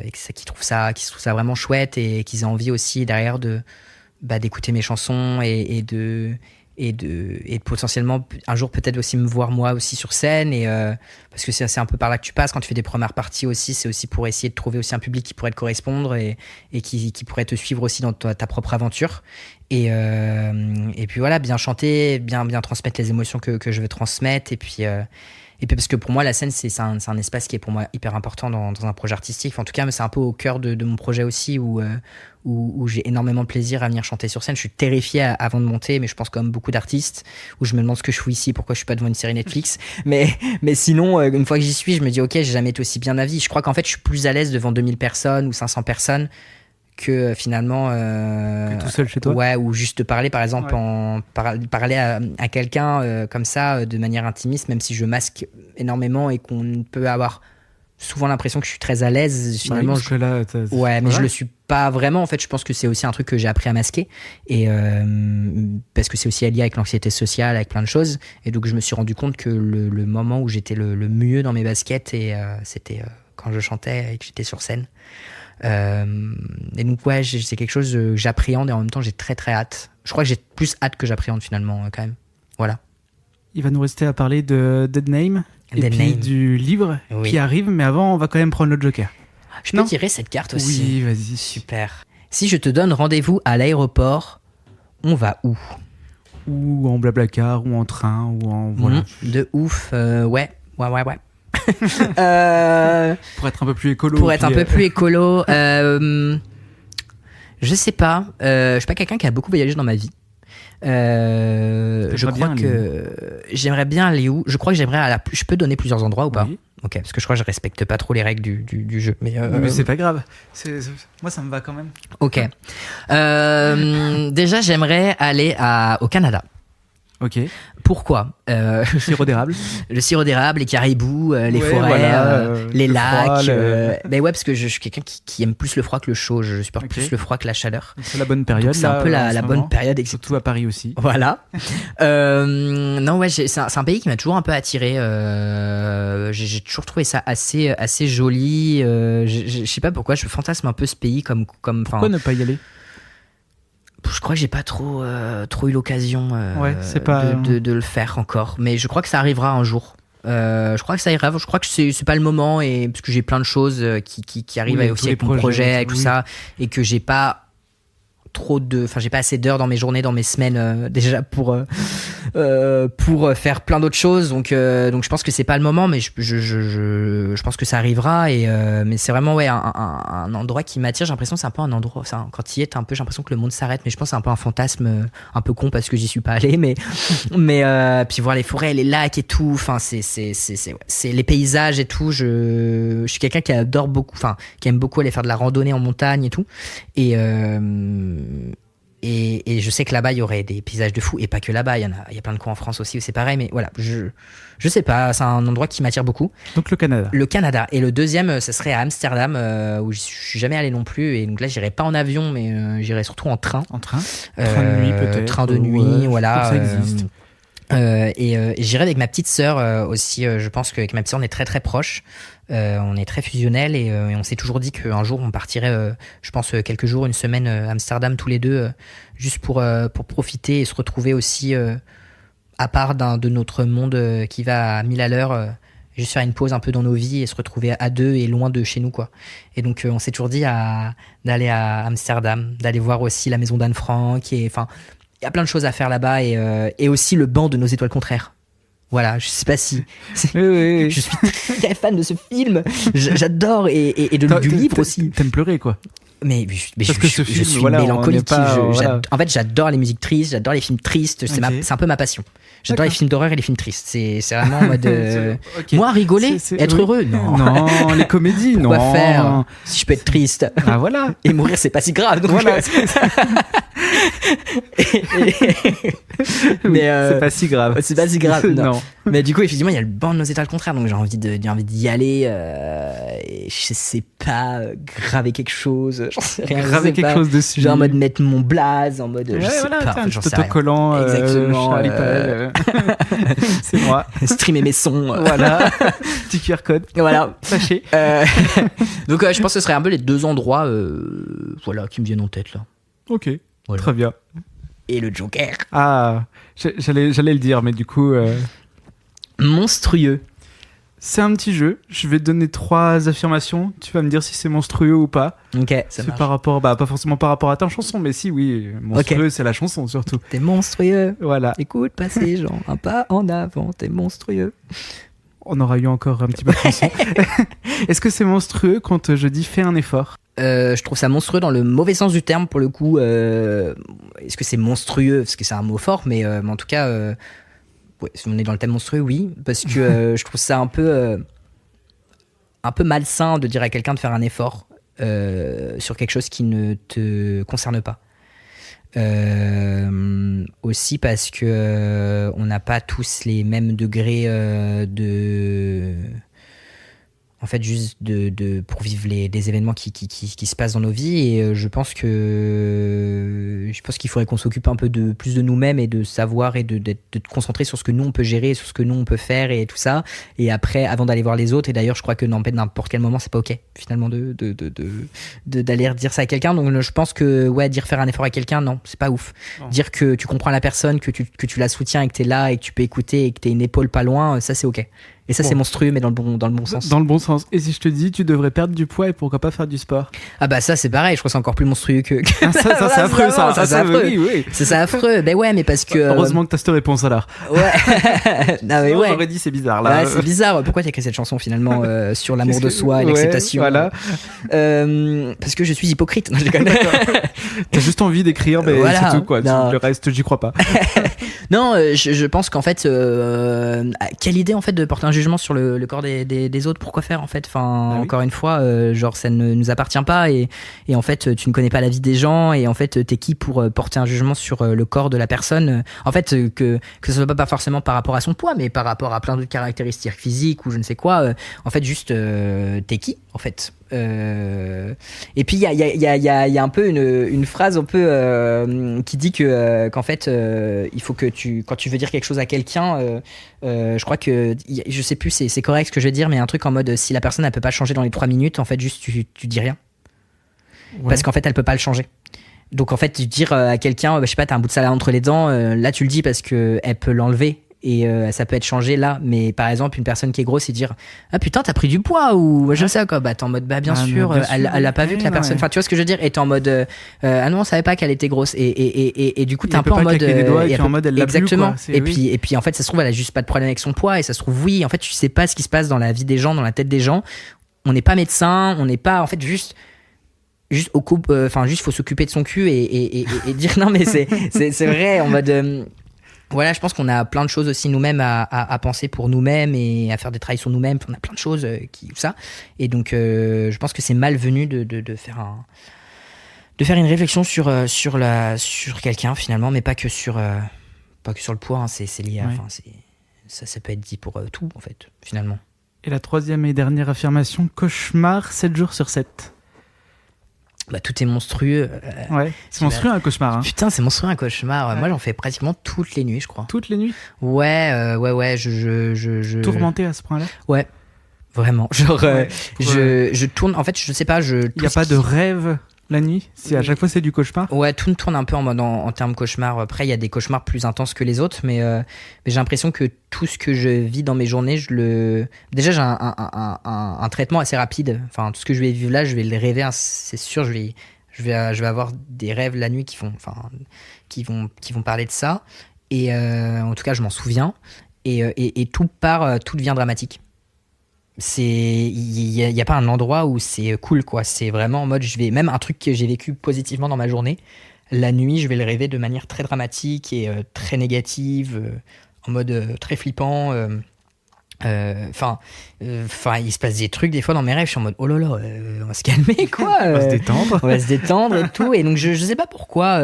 et qu'ils trouvent ça vraiment chouette, et qu'ils aient envie aussi derrière d'écouter mes chansons et de potentiellement un jour peut-être aussi me voir moi aussi sur scène, et parce que c'est un peu par là que tu passes quand tu fais des premières parties aussi. C'est aussi pour essayer de trouver aussi un public qui pourrait te correspondre et qui pourrait te suivre aussi dans ta propre aventure, et puis voilà, bien chanter, bien transmettre les émotions que je veux transmettre, et puis parce que pour moi la scène c'est un espace qui est pour moi hyper important dans un projet artistique. Enfin, en tout cas c'est un peu au cœur de mon projet aussi, où j'ai énormément de plaisir à venir chanter sur scène. Je suis terrifié avant de monter, mais je pense comme beaucoup d'artistes, où je me demande ce que je fous ici, pourquoi je suis pas devant une série Netflix, mais sinon une fois que j'y suis, je me dis ok, j'ai jamais été aussi bien à vie. Je crois qu'en fait je suis plus à l'aise devant 2000 personnes ou 500 personnes que finalement que tout seul chez toi. Ouais, ou juste parler par exemple, parler à quelqu'un comme ça de manière intimiste, même si je masque énormément et qu'on peut avoir souvent l'impression que je suis très à l'aise, finalement mais je le suis pas vraiment. En fait, je pense que c'est aussi un truc que j'ai appris à masquer, et parce que c'est aussi lié avec l'anxiété sociale, avec plein de choses, et donc je me suis rendu compte que le moment où j'étais le mieux dans mes baskets, et c'était quand je chantais et que j'étais sur scène. Et donc c'est quelque chose que j'appréhende, et en même temps j'ai très très hâte. Je crois que j'ai plus hâte que j'appréhende finalement, quand même. Voilà. Il va nous rester à parler de Dead Name et puis du livre qui arrive, mais avant on va quand même prendre le Joker. Je peux tirer cette carte aussi? Oui, vas-y. Super. Si je te donne rendez-vous à l'aéroport, on va où? ou en blablacar, ou en train, ou en voilà. De ouf, ouais. Pour être un peu plus écolo. Pour être un peu plus écolo, je sais pas. Je suis pas quelqu'un qui a beaucoup voyagé dans ma vie. Je crois que j'aimerais bien aller où? Je crois que j'aimerais je peux donner plusieurs endroits ou pas? Oui. Ok, parce que je crois que je respecte pas trop les règles du jeu. Mais c'est pas grave. Moi, ça me va quand même. Ok. Déjà, j'aimerais aller au Canada. Ok. Pourquoi? Le sirop d'érable. Le sirop d'érable, les caribous, les Ouais, forêts, voilà, les le lacs. froid, Mais ouais, parce que je suis quelqu'un qui aime plus le froid que le chaud. Je supporte plus le froid que la chaleur. C'est la bonne période. Donc, c'est un peu la bonne période. Surtout à Paris aussi. Voilà. Non, ouais, c'est un pays qui m'a toujours un peu attiré. J'ai toujours trouvé ça assez joli. Je sais pas pourquoi, je fantasme un peu ce pays comme. Pourquoi ne pas y aller? Je crois que j'ai pas trop eu l'occasion de le faire encore, mais je crois que ça arrivera un jour. Je crois que ça ira. Je crois que c'est pas le moment, et parce que j'ai plein de choses qui arrivent aussi avec mon projet et tout ça, et que j'ai pas j'ai pas assez d'heures dans mes journées, dans mes semaines déjà pour faire plein d'autres choses. Donc je pense que c'est pas le moment, mais je pense que ça arrivera. Mais c'est vraiment un endroit qui m'attire. J'ai l'impression que c'est un peu un endroit. Quand tu y es, j'ai l'impression que le monde s'arrête. Mais je pense que c'est un peu un fantasme, un peu con parce que j'y suis pas allé. Mais puis voir les forêts, les lacs et tout. Enfin, c'est les paysages et tout. Je suis quelqu'un qui adore beaucoup, qui aime beaucoup aller faire de la randonnée en montagne et tout. Et je sais que là-bas il y aurait des paysages de fou, et pas que là-bas, il y a plein de coins en France aussi où c'est pareil, mais voilà, je sais pas, c'est un endroit qui m'attire beaucoup. Donc le Canada. Et le deuxième, ça serait à Amsterdam, où je suis jamais allé non plus, et donc là j'irai pas en avion, mais j'irai surtout en train. Train de nuit peut-être. Train de nuit, voilà. Ça existe. Et j'irai avec ma petite sœur aussi. Je pense qu'avec ma petite sœur on est très très proches. On est très fusionnels, et on s'est toujours dit qu'un jour on partirait, je pense quelques jours, une semaine à Amsterdam tous les deux, juste pour profiter et se retrouver aussi à part de notre monde qui va à 1000 à l'heure, juste faire une pause un peu dans nos vies et se retrouver à deux et loin de chez nous, quoi. Et donc on s'est toujours dit d'aller à Amsterdam, d'aller voir aussi la maison d'Anne Frank, il y a plein de choses à faire là-bas, et aussi le banc de Nos étoiles contraires. Voilà, je sais pas si. Oui. Je suis très fan de ce film. J'adore, et du livre aussi. T'aimes pleurer, quoi. Mais je suis mélancolique. En fait, j'adore les musiques tristes, j'adore les films tristes. C'est un peu ma passion. J'adore les films d'horreur et les films tristes. C'est vraiment en mode. Okay. Moi, rigoler, être heureux, non. Non, les comédies, Pourquoi non. faire si je peux être triste? Ah voilà. Et mourir, c'est pas si grave. Donc voilà. Mais c'est pas si grave. C'est pas si grave. Non. Mais du coup, effectivement, il y a le banc de Nos étoiles contraires, donc j'ai envie d'y aller. Et je sais pas, graver quelque chose. J'en sais rien. Graver quelque chose dessus. Genre en mode mettre mon blaze, en mode. Je sais pas. J'en sais rien. Autocollant. Exactement. C'est moi. Streamer mes sons. Voilà. Petit QR code. Voilà. Sachez. Donc je pense que ce serait un peu les deux endroits qui me viennent en tête là. Ok. Voilà. Très bien. Et le Joker. Ah, j'allais le dire, mais du coup. Monstrueux. C'est un petit jeu. Je vais te donner 3 affirmations. Tu vas me dire si c'est monstrueux ou pas. Ok, ça c'est marche. Par rapport, pas forcément par rapport à ta chanson, mais si, oui, monstrueux, c'est la chanson surtout. T'es monstrueux. Voilà. Écoute, pas ces gens, un pas en avant, t'es monstrueux. On aura eu encore un petit peu de chanson. Est-ce que c'est monstrueux quand je dis fais un effort? Je trouve ça monstrueux dans le mauvais sens du terme pour le coup. Est-ce que c'est monstrueux parce que c'est un mot fort, mais en tout cas, si on est dans le thème monstrueux, oui, parce que je trouve ça un peu malsain de dire à quelqu'un de faire un effort sur quelque chose qui ne te concerne pas. Aussi parce que on n'a pas tous les mêmes degrés en fait, juste pour vivre des événements qui se passent dans nos vies. Et je pense qu'il faudrait qu'on s'occupe un peu plus de nous-mêmes et de savoir et de te concentrer sur ce que nous on peut gérer, sur ce que nous on peut faire et tout ça. Et après, avant d'aller voir les autres, et d'ailleurs, je crois que n'importe quel moment, c'est pas ok finalement d'aller dire ça à quelqu'un. Donc je pense que dire faire un effort à quelqu'un, non, c'est pas ouf. Oh. Dire que tu comprends la personne, que tu la soutiens et que t'es là et que tu peux écouter et que t'es une épaule pas loin, ça c'est ok. Et ça, Bon. c'est monstrueux, mais dans le bon sens. Dans le bon sens. Et si je te dis, tu devrais perdre du poids et pourquoi pas faire du sport? Ah bah ça, c'est pareil. Je crois que c'est encore plus monstrueux que... Ah, ça, c'est affreux, ça. Ça, c'est affreux. Oui. C'est affreux. Ben ouais, mais parce que... Heureusement que t'as cette réponse alors. Ouais. Non, mais Sinon, ouais. j'aurais dit c'est bizarre là. Ouais, c'est bizarre. Pourquoi t'as écrit cette chanson finalement sur l'amour de soi et Ouais, l'acceptation? voilà. Parce que je suis hypocrite. Non, je déconne. T'as juste envie d'écrire, mais Voilà. c'est tout quoi. Non. Le reste, j'y crois pas. Non, je pense qu'en fait, quelle idée en fait de porter un jugement sur le corps des autres. Pourquoi faire en fait? Enfin, Ah oui. encore une fois, genre ça ne nous appartient pas et en fait tu ne connais pas la vie des gens et en fait t'es qui pour porter un jugement sur le corps de la personne? En fait, que ce soit pas forcément par rapport à son poids, mais par rapport à plein d'autres caractéristiques physiques ou je ne sais quoi. En fait, juste t'es qui en fait? Et puis il y a un peu une phrase un peu qui dit que qu'en fait il faut que quand tu veux dire quelque chose à quelqu'un, je crois que je sais plus c'est correct ce que je veux dire, mais un truc en mode si la personne elle peut pas changer dans les 3 minutes, en fait juste tu dis rien parce qu'en fait elle peut pas le changer. Donc en fait tu dire à quelqu'un je sais pas, t'as un bout de salade entre les dents, là tu le dis parce que elle peut l'enlever. Et ça peut être changé là, mais par exemple une personne qui est grosse et dire ah putain t'as pris du poids ou je sais quoi, bah t'es en mode bah bien sûr, elle a pas vu que la personne, enfin tu vois ce que je veux dire, et t'es en mode ah non on savait pas qu'elle était grosse et du coup t'es un peu en mode en mode elle l'a exactement plus, quoi. Et puis en fait ça se trouve elle a juste pas de problème avec son poids et ça se trouve oui en fait tu sais pas ce qui se passe dans la vie des gens, dans la tête des gens. On n'est pas médecin, on n'est pas en fait juste au coup, enfin juste faut s'occuper de son cul et dire non mais c'est vrai en mode voilà, je pense qu'on a plein de choses aussi nous-mêmes à penser pour nous-mêmes et à faire des travails sur nous-mêmes. On a plein de choses ça. Et donc, je pense que c'est malvenu de faire une réflexion sur quelqu'un finalement, mais pas que sur le poids. Hein, c'est lié. Ouais. Enfin, ça peut être dit pour tout en fait finalement. Et la troisième et dernière affirmation, cauchemar 7 jours sur 7. Bah tout est monstrueux. Ouais, c'est monstrueux un cauchemar. Hein. Putain, c'est monstrueux un cauchemar. Ouais. Moi, j'en fais pratiquement toutes les nuits, je crois. Toutes les nuits. Ouais. Je Tourmenté à ce point-là. Ouais. Vraiment. Genre, Ouais. je tourne. En fait, je sais pas. Il n'y a pas de rêve la nuit. À chaque fois, c'est du cauchemar. Ouais, tout tourne un peu en mode en termes cauchemar. Après, il y a des cauchemars plus intenses que les autres, mais j'ai l'impression que tout ce que je vis dans mes journées, déjà j'ai un traitement assez rapide. Enfin, tout ce que je vais vivre là, je vais le rêver. C'est sûr, je vais avoir des rêves la nuit qui vont parler de ça. Et en tout cas, je m'en souviens. Et tout devient dramatique. Il y a pas un endroit où c'est cool quoi, c'est vraiment en mode même un truc que j'ai vécu positivement dans ma journée, la nuit je vais le rêver de manière très dramatique et très négative, en mode très flippant. Enfin, il se passe des trucs des fois dans mes rêves, je suis en mode oh là là, on va se calmer quoi, On va se détendre. on va se détendre et tout. Et donc je sais pas pourquoi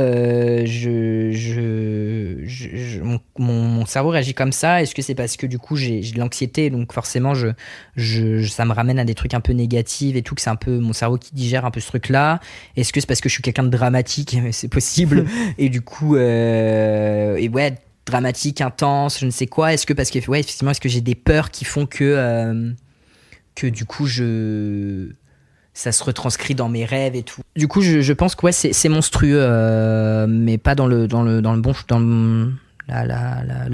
mon cerveau réagit comme ça. Est-ce que c'est parce que du coup j'ai de l'anxiété, donc forcément ça me ramène à des trucs un peu négatifs et tout, que c'est un peu mon cerveau qui digère un peu ce truc là. Est-ce que c'est parce que je suis quelqu'un de dramatique? C'est possible. Et du coup dramatique, intense, je ne sais quoi. Est-ce que parce que effectivement, est-ce que j'ai des peurs qui font que du coup ça se retranscrit dans mes rêves et tout. Du coup, je pense que c'est monstrueux, mais pas dans le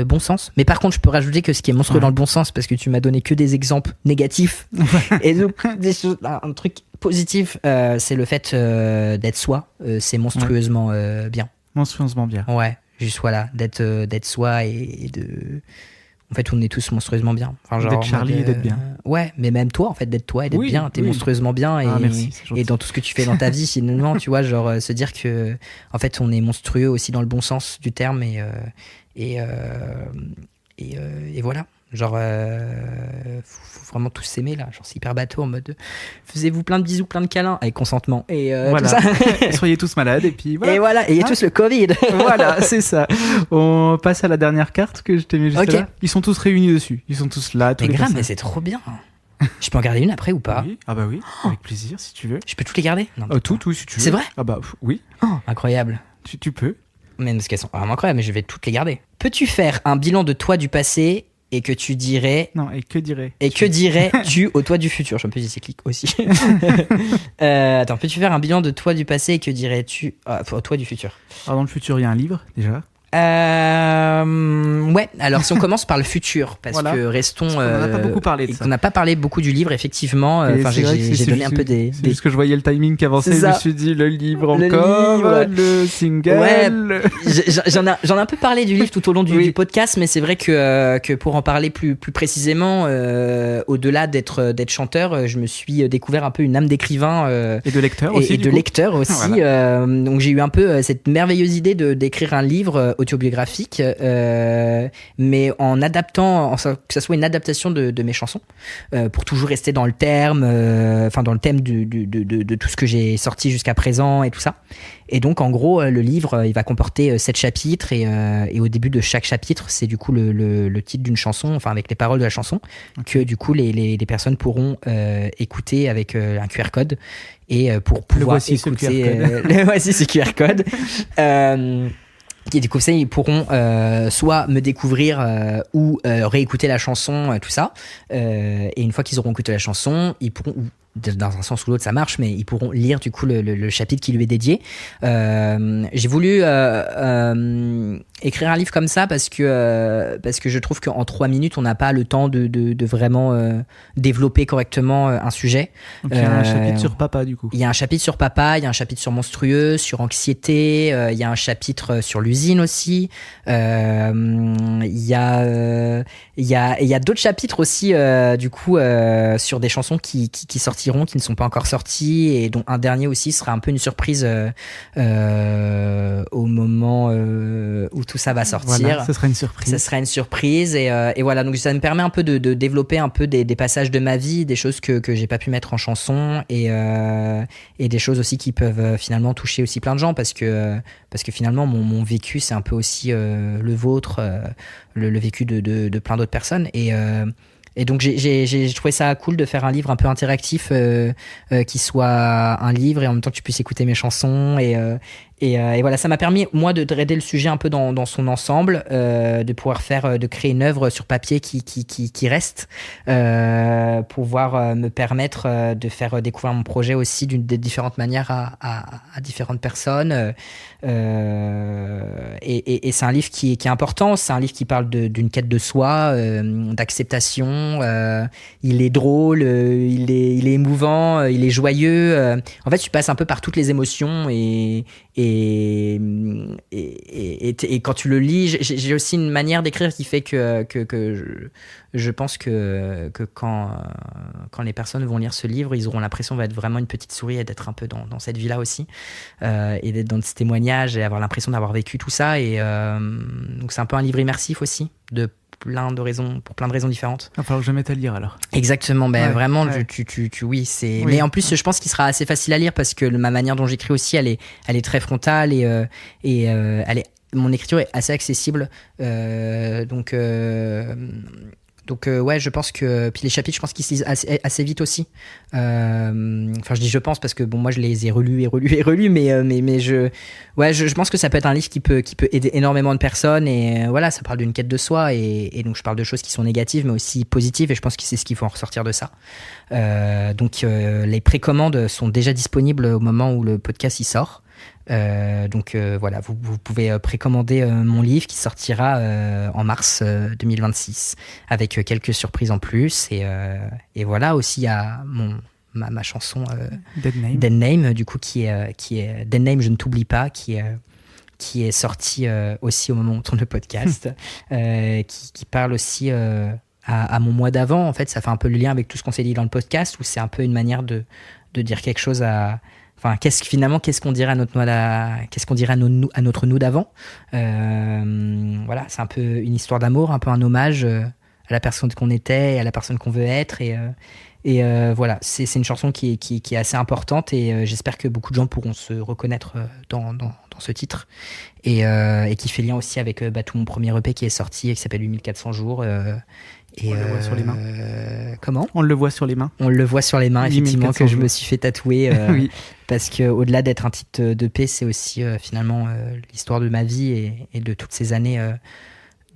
bon sens. Mais par contre, je peux rajouter que ce qui est monstrueux dans le bon sens, parce que tu m'as donné que des exemples négatifs. Et donc, un truc positif, c'est le fait d'être soi. C'est monstrueusement bien. Monstrueusement bien. Ouais. Juste voilà, d'être soi et de. En fait, on est tous monstrueusement bien. Enfin, genre, d'être Charlie et d'être bien. Ouais, mais même toi, en fait, d'être toi et d'être bien, t'es monstrueusement bien. Et, merci, et dans tout ce que tu fais dans ta vie, finalement, tu vois, genre se dire que, en fait, on est monstrueux aussi dans le bon sens du terme et voilà. Genre, faut vraiment tous s'aimer là. Genre, c'est hyper bateau en mode faisez-vous plein de bisous, plein de câlins avec consentement. Et voilà. tout ça. Soyez tous malades et puis voilà. Et voilà, ayez tous le Covid. Voilà, c'est ça. On passe à la dernière carte que je t'ai mis juste là. Ils sont tous réunis dessus. Ils sont tous là. Mais grave, mais c'est trop bien. Je peux en garder une après ou pas? Oui. Ah bah oui, avec plaisir si tu veux. Je peux toutes les garder? Non, tout si tu veux. C'est vrai? Ah bah oui. Incroyable. Tu peux. Mais parce qu'elles sont vraiment incroyables, mais je vais toutes les garder. Peux-tu faire un bilan de toi du passé et que tu dirais... Non, et que dirais... Et que dirais-tu au toi du futur? Je suis un peu cyclique aussi. Attends, peux-tu faire un bilan de toi du passé et que dirais-tu au toi du futur? Alors dans le futur, il y a un livre, déjà. Ouais, alors si on commence par le futur, parce Voilà. que restons. Parce qu'on en a pas beaucoup parlé de et ça. qu'on n'a pas parlé beaucoup du livre, effectivement. Et Enfin, c'est vrai que j'ai c'est donné juste- un peu des. C'est juste que je voyais le timing qui avançait. C'est Je me ça. suis dit le livre Le encore, livre. le single. Ouais. J'en ai un peu parlé du livre tout au long Oui. du podcast, mais c'est vrai que pour en parler plus précisément, au-delà d'être chanteur, je me suis découvert un peu une âme d'écrivain. Et de lecteur aussi. Et du de coup. lecteur aussi. Voilà. Donc j'ai eu un peu cette merveilleuse idée d'écrire un livre autobiographique, mais en adaptant, que ça soit une adaptation de mes chansons, pour toujours rester dans le terme, dans le thème de tout ce que j'ai sorti jusqu'à présent et tout ça. Et donc en gros, le livre, il va comporter 7 chapitres et au début de chaque chapitre, c'est du coup le titre d'une chanson, enfin avec les paroles de la chanson, que du coup les personnes pourront écouter avec un QR code et pour pouvoir voici, ce écouter QR code. le voici ce QR code. Et du coup, ça, ils pourront soit me découvrir ou réécouter la chanson, tout ça. Et une fois qu'ils auront écouté la chanson, ils pourront, dans un sens ou l'autre, ça marche, mais ils pourront lire du coup le chapitre qui lui est dédié. J'ai voulu écrire un livre comme ça parce que je trouve qu'en 3 minutes, on n'a pas le temps de vraiment développer correctement un sujet. Donc il y a un chapitre sur papa du coup. Il y a un chapitre sur papa, il y a un chapitre sur monstrueux, sur anxiété, il y a un chapitre sur l'usine aussi. Il y a d'autres chapitres aussi du coup sur des chansons qui sortiront, qui ne sont pas encore sorties, et dont un dernier aussi sera un peu une surprise au moment où tout ça va sortir. Voilà, ce sera une surprise. Ça sera une surprise et voilà, donc ça me permet un peu de développer un peu des passages de ma vie, des choses que j'ai pas pu mettre en chanson et des choses aussi qui peuvent finalement toucher aussi plein de gens parce que finalement mon vécu c'est un peu aussi le vôtre, le vécu de plein d'autres personnes et donc j'ai trouvé ça cool de faire un livre un peu interactif qui soit un livre et en même temps que tu puisses écouter mes chansons et voilà, ça m'a permis moi de traiter le sujet un peu dans son ensemble, de pouvoir de créer une œuvre sur papier qui reste, pouvoir me permettre de faire découvrir mon projet aussi de différentes manières à différentes personnes. Et c'est un livre qui est important, c'est un livre qui parle d'une quête de soi, d'acceptation. Il est drôle, il est émouvant, il est joyeux. En fait, tu passes un peu par toutes les émotions et quand tu le lis, j'ai aussi une manière d'écrire qui fait que je pense que quand les personnes vont lire ce livre, ils auront l'impression d'être vraiment une petite souris et d'être un peu dans cette vie-là aussi, et d'être dans ce témoignage et avoir l'impression d'avoir vécu tout ça. Et donc c'est un peu un livre immersif aussi, pour plein de raisons différentes. Il va falloir que je mette à lire alors. Exactement, Ouais, vraiment, ouais. oui, c'est. Oui. Mais en plus, je pense qu'il sera assez facile à lire parce que ma manière dont j'écris aussi, elle est très frontale et mon écriture est assez accessible. Donc ouais, je pense que puis les chapitres, je pense qu'ils se lisent assez vite aussi. Enfin, je dis je pense parce que bon, moi je les ai relus, mais je pense que ça peut être un livre qui peut aider énormément de personnes et voilà, ça parle d'une quête de soi et donc je parle de choses qui sont négatives mais aussi positives et je pense que c'est ce qu'il faut en ressortir de ça. Donc les précommandes sont déjà disponibles au moment où le podcast y sort. Voilà, vous pouvez précommander mon livre qui sortira en mars 2026 avec quelques surprises en plus et voilà, aussi il y a ma chanson Dead Name du coup qui est Dead Name, je ne t'oublie pas, qui est sortie aussi au moment où on tourne le podcast, qui parle aussi à mon mois d'avant. En fait, ça fait un peu le lien avec tout ce qu'on s'est dit dans le podcast, où c'est un peu une manière de dire quelque chose enfin, qu'est-ce qu'on dirait à notre notre nous d'avant. Voilà, c'est un peu une histoire d'amour, un peu un hommage à la personne qu'on était et à la personne qu'on veut être. Et voilà, c'est une chanson qui est assez importante et j'espère que beaucoup de gens pourront se reconnaître dans ce titre et qui fait lien aussi avec tout mon premier EP qui est sorti et qui s'appelle 8400 jours. On le voit sur les mains. Comment ? On le voit sur les mains. On le voit sur les mains, effectivement, que je me suis fait tatouer. Oui. Parce qu'au-delà d'être un titre d'EP, c'est aussi finalement l'histoire de ma vie et de toutes ces années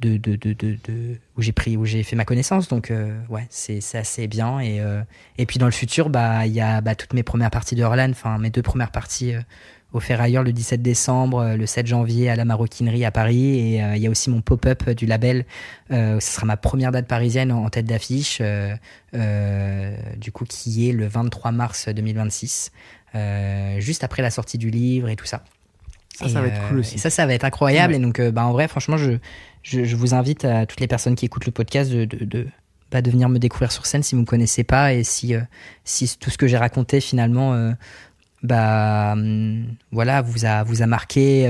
où j'ai fait ma connaissance. Donc, ouais, c'est assez bien. Et puis dans le futur, il y a toutes mes premières parties de Orlan, enfin mes 2 premières parties au Ferrailleur le 17 décembre, le 7 janvier à la Maroquinerie à Paris. Et il y a aussi mon pop-up du label. Ce sera ma première date parisienne en tête d'affiche, du coup, qui est le 23 mars 2026, juste après la sortie du livre et tout ça. Ça va être cool aussi. Et ça va être incroyable. Ouais. Et donc, en vrai, franchement, je vous invite à toutes les personnes qui écoutent le podcast de venir me découvrir sur scène si vous me connaissez pas et si tout ce que j'ai raconté finalement voilà vous a marqué,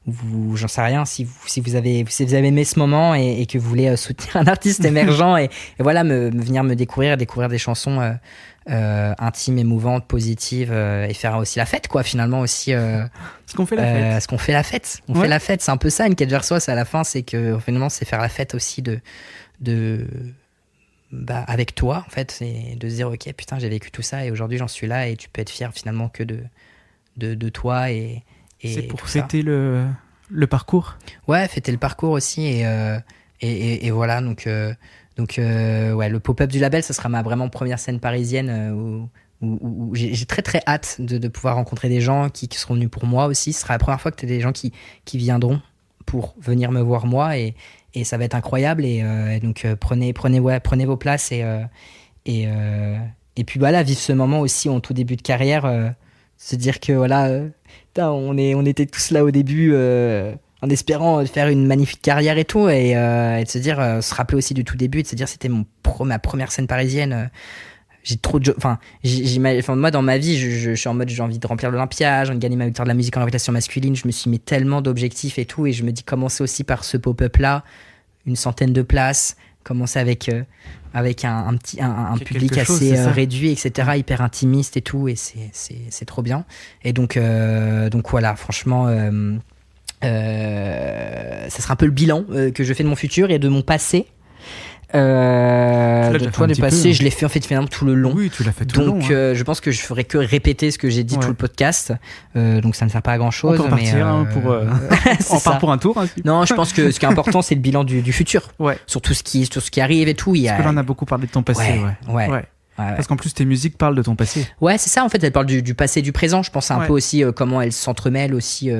j'en sais rien, si vous avez aimé ce moment et que vous voulez soutenir un artiste émergent et voilà venir me découvrir des chansons intimes, émouvantes, positives, et faire aussi la fête, quoi, finalement aussi. Parce qu'on fait la fête. Parce qu'on fait la fête. On fait la fête. C'est un peu ça, une quête vers soi, c'est à la fin, c'est que finalement, c'est faire la fête aussi avec toi, en fait, c'est de se dire, ok, putain, j'ai vécu tout ça et aujourd'hui, j'en suis là et tu peux être fier finalement que de toi et c'est pour tout fêter le parcours. Ouais, fêter le parcours aussi et voilà, donc ouais, le pop-up du label, ça sera ma vraiment première scène parisienne où j'ai très très hâte de pouvoir rencontrer des gens qui seront venus pour moi aussi. Ce sera la première fois que tu as des gens qui viendront pour venir me voir moi et ça va être incroyable et donc prenez vos places et puis voilà, vivre ce moment aussi en tout début de carrière, se dire que voilà, on était tous là au début en espérant faire une magnifique carrière et tout et de se dire, se rappeler aussi du tout début et de se dire c'était ma première scène parisienne. J'ai trop de moi dans ma vie je suis en mode j'ai envie de remplir l'Olympia, j'ai envie de gagner ma victoire de la musique en invitation masculine, je me suis mis tellement d'objectifs et tout et je me dis commencer aussi par ce pop-up là, une centaine de places, commencer avec un public assez réduit, etc., hyper intimiste et tout et c'est trop bien et donc voilà, franchement ça sera un peu le bilan que je fais de mon futur et de mon passé. Du passé, je l'ai fait en fait finalement tout le long. Oui, tu l'as fait tout le long. Donc je pense que je ferai que répéter ce que j'ai dit tout le podcast. Donc ça ne sert pas à grand chose. On peut repartir on part pour un tour. Hein, non, je pense que ce qui est important, c'est le bilan du futur. Ouais. Sur tout ce qui arrive et tout. Parce que là, on a beaucoup parlé de ton passé. Ouais. Parce qu'en plus, tes musiques parlent de ton passé. Ouais, c'est ça, en fait, elles parlent du passé et du présent. Je pense un peu aussi comment elles s'entremêlent aussi,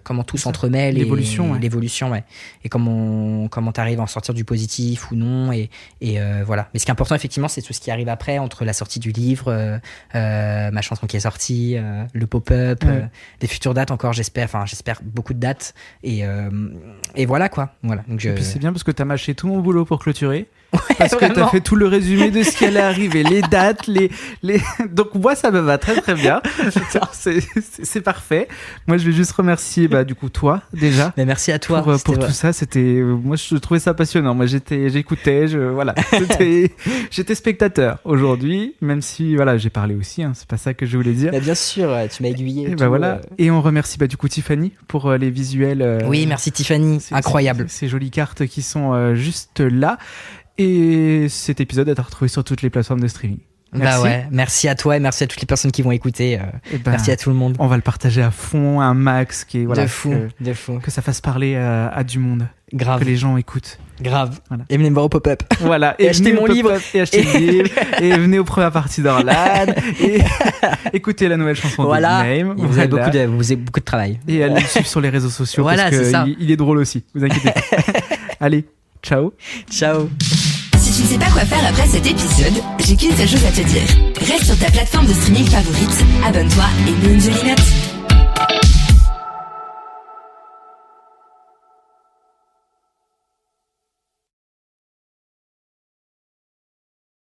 comment tout s'entremêle. L'évolution. L'évolution, ouais. Et comment t'arrives à en sortir du positif ou non. Et voilà. Mais ce qui est important, effectivement, c'est tout ce qui arrive après, entre la sortie du livre, ma chanson qui est sortie, le pop-up, des futures dates encore, j'espère beaucoup de dates. Et voilà, quoi. Voilà. Donc Et puis c'est bien parce que t'as mâché tout mon boulot pour clôturer. Ouais, parce vraiment. que t'as fait tout le résumé de ce qui allait arriver, les dates, les... Donc moi ça me va très très bien. C'est parfait. Moi je vais juste remercier du coup toi déjà. Mais merci à toi pour tout ça. Moi je trouvais ça passionnant. Moi j'écoutais, j'étais spectateur aujourd'hui, même si voilà j'ai parlé aussi. Hein, c'est pas ça que je voulais dire. Bah, bien sûr, tu m'as aiguillé. Et voilà. Et on remercie du coup Tiffany pour les visuels. Oui, merci Tiffany, incroyable. Ces jolies cartes qui sont juste là. Et cet épisode est à retrouver sur toutes les plateformes de streaming. Merci. Bah ouais, merci à toi et merci à toutes les personnes qui vont écouter. Merci à tout le monde. On va le partager à fond, un max qui est de fou. Que ça fasse parler à du monde. Grave. Que les gens écoutent. Grave. Voilà. Et venez me voir au pop-up. Voilà. Et achetez mon livre. Et achetez le livre. Et venez aux premières parties d'Orlan. Et écoutez la nouvelle chanson de Name. Vous avez beaucoup de travail. Et allez le suivre sur les réseaux sociaux. Voilà, parce c'est ça. Il est drôle aussi. Vous inquiétez pas. Allez. Ciao. Ciao. Si tu ne sais pas quoi faire après cet épisode, j'ai qu'une seule chose à te dire. Reste sur ta plateforme de streaming favorite, abonne-toi et mets une jolie note.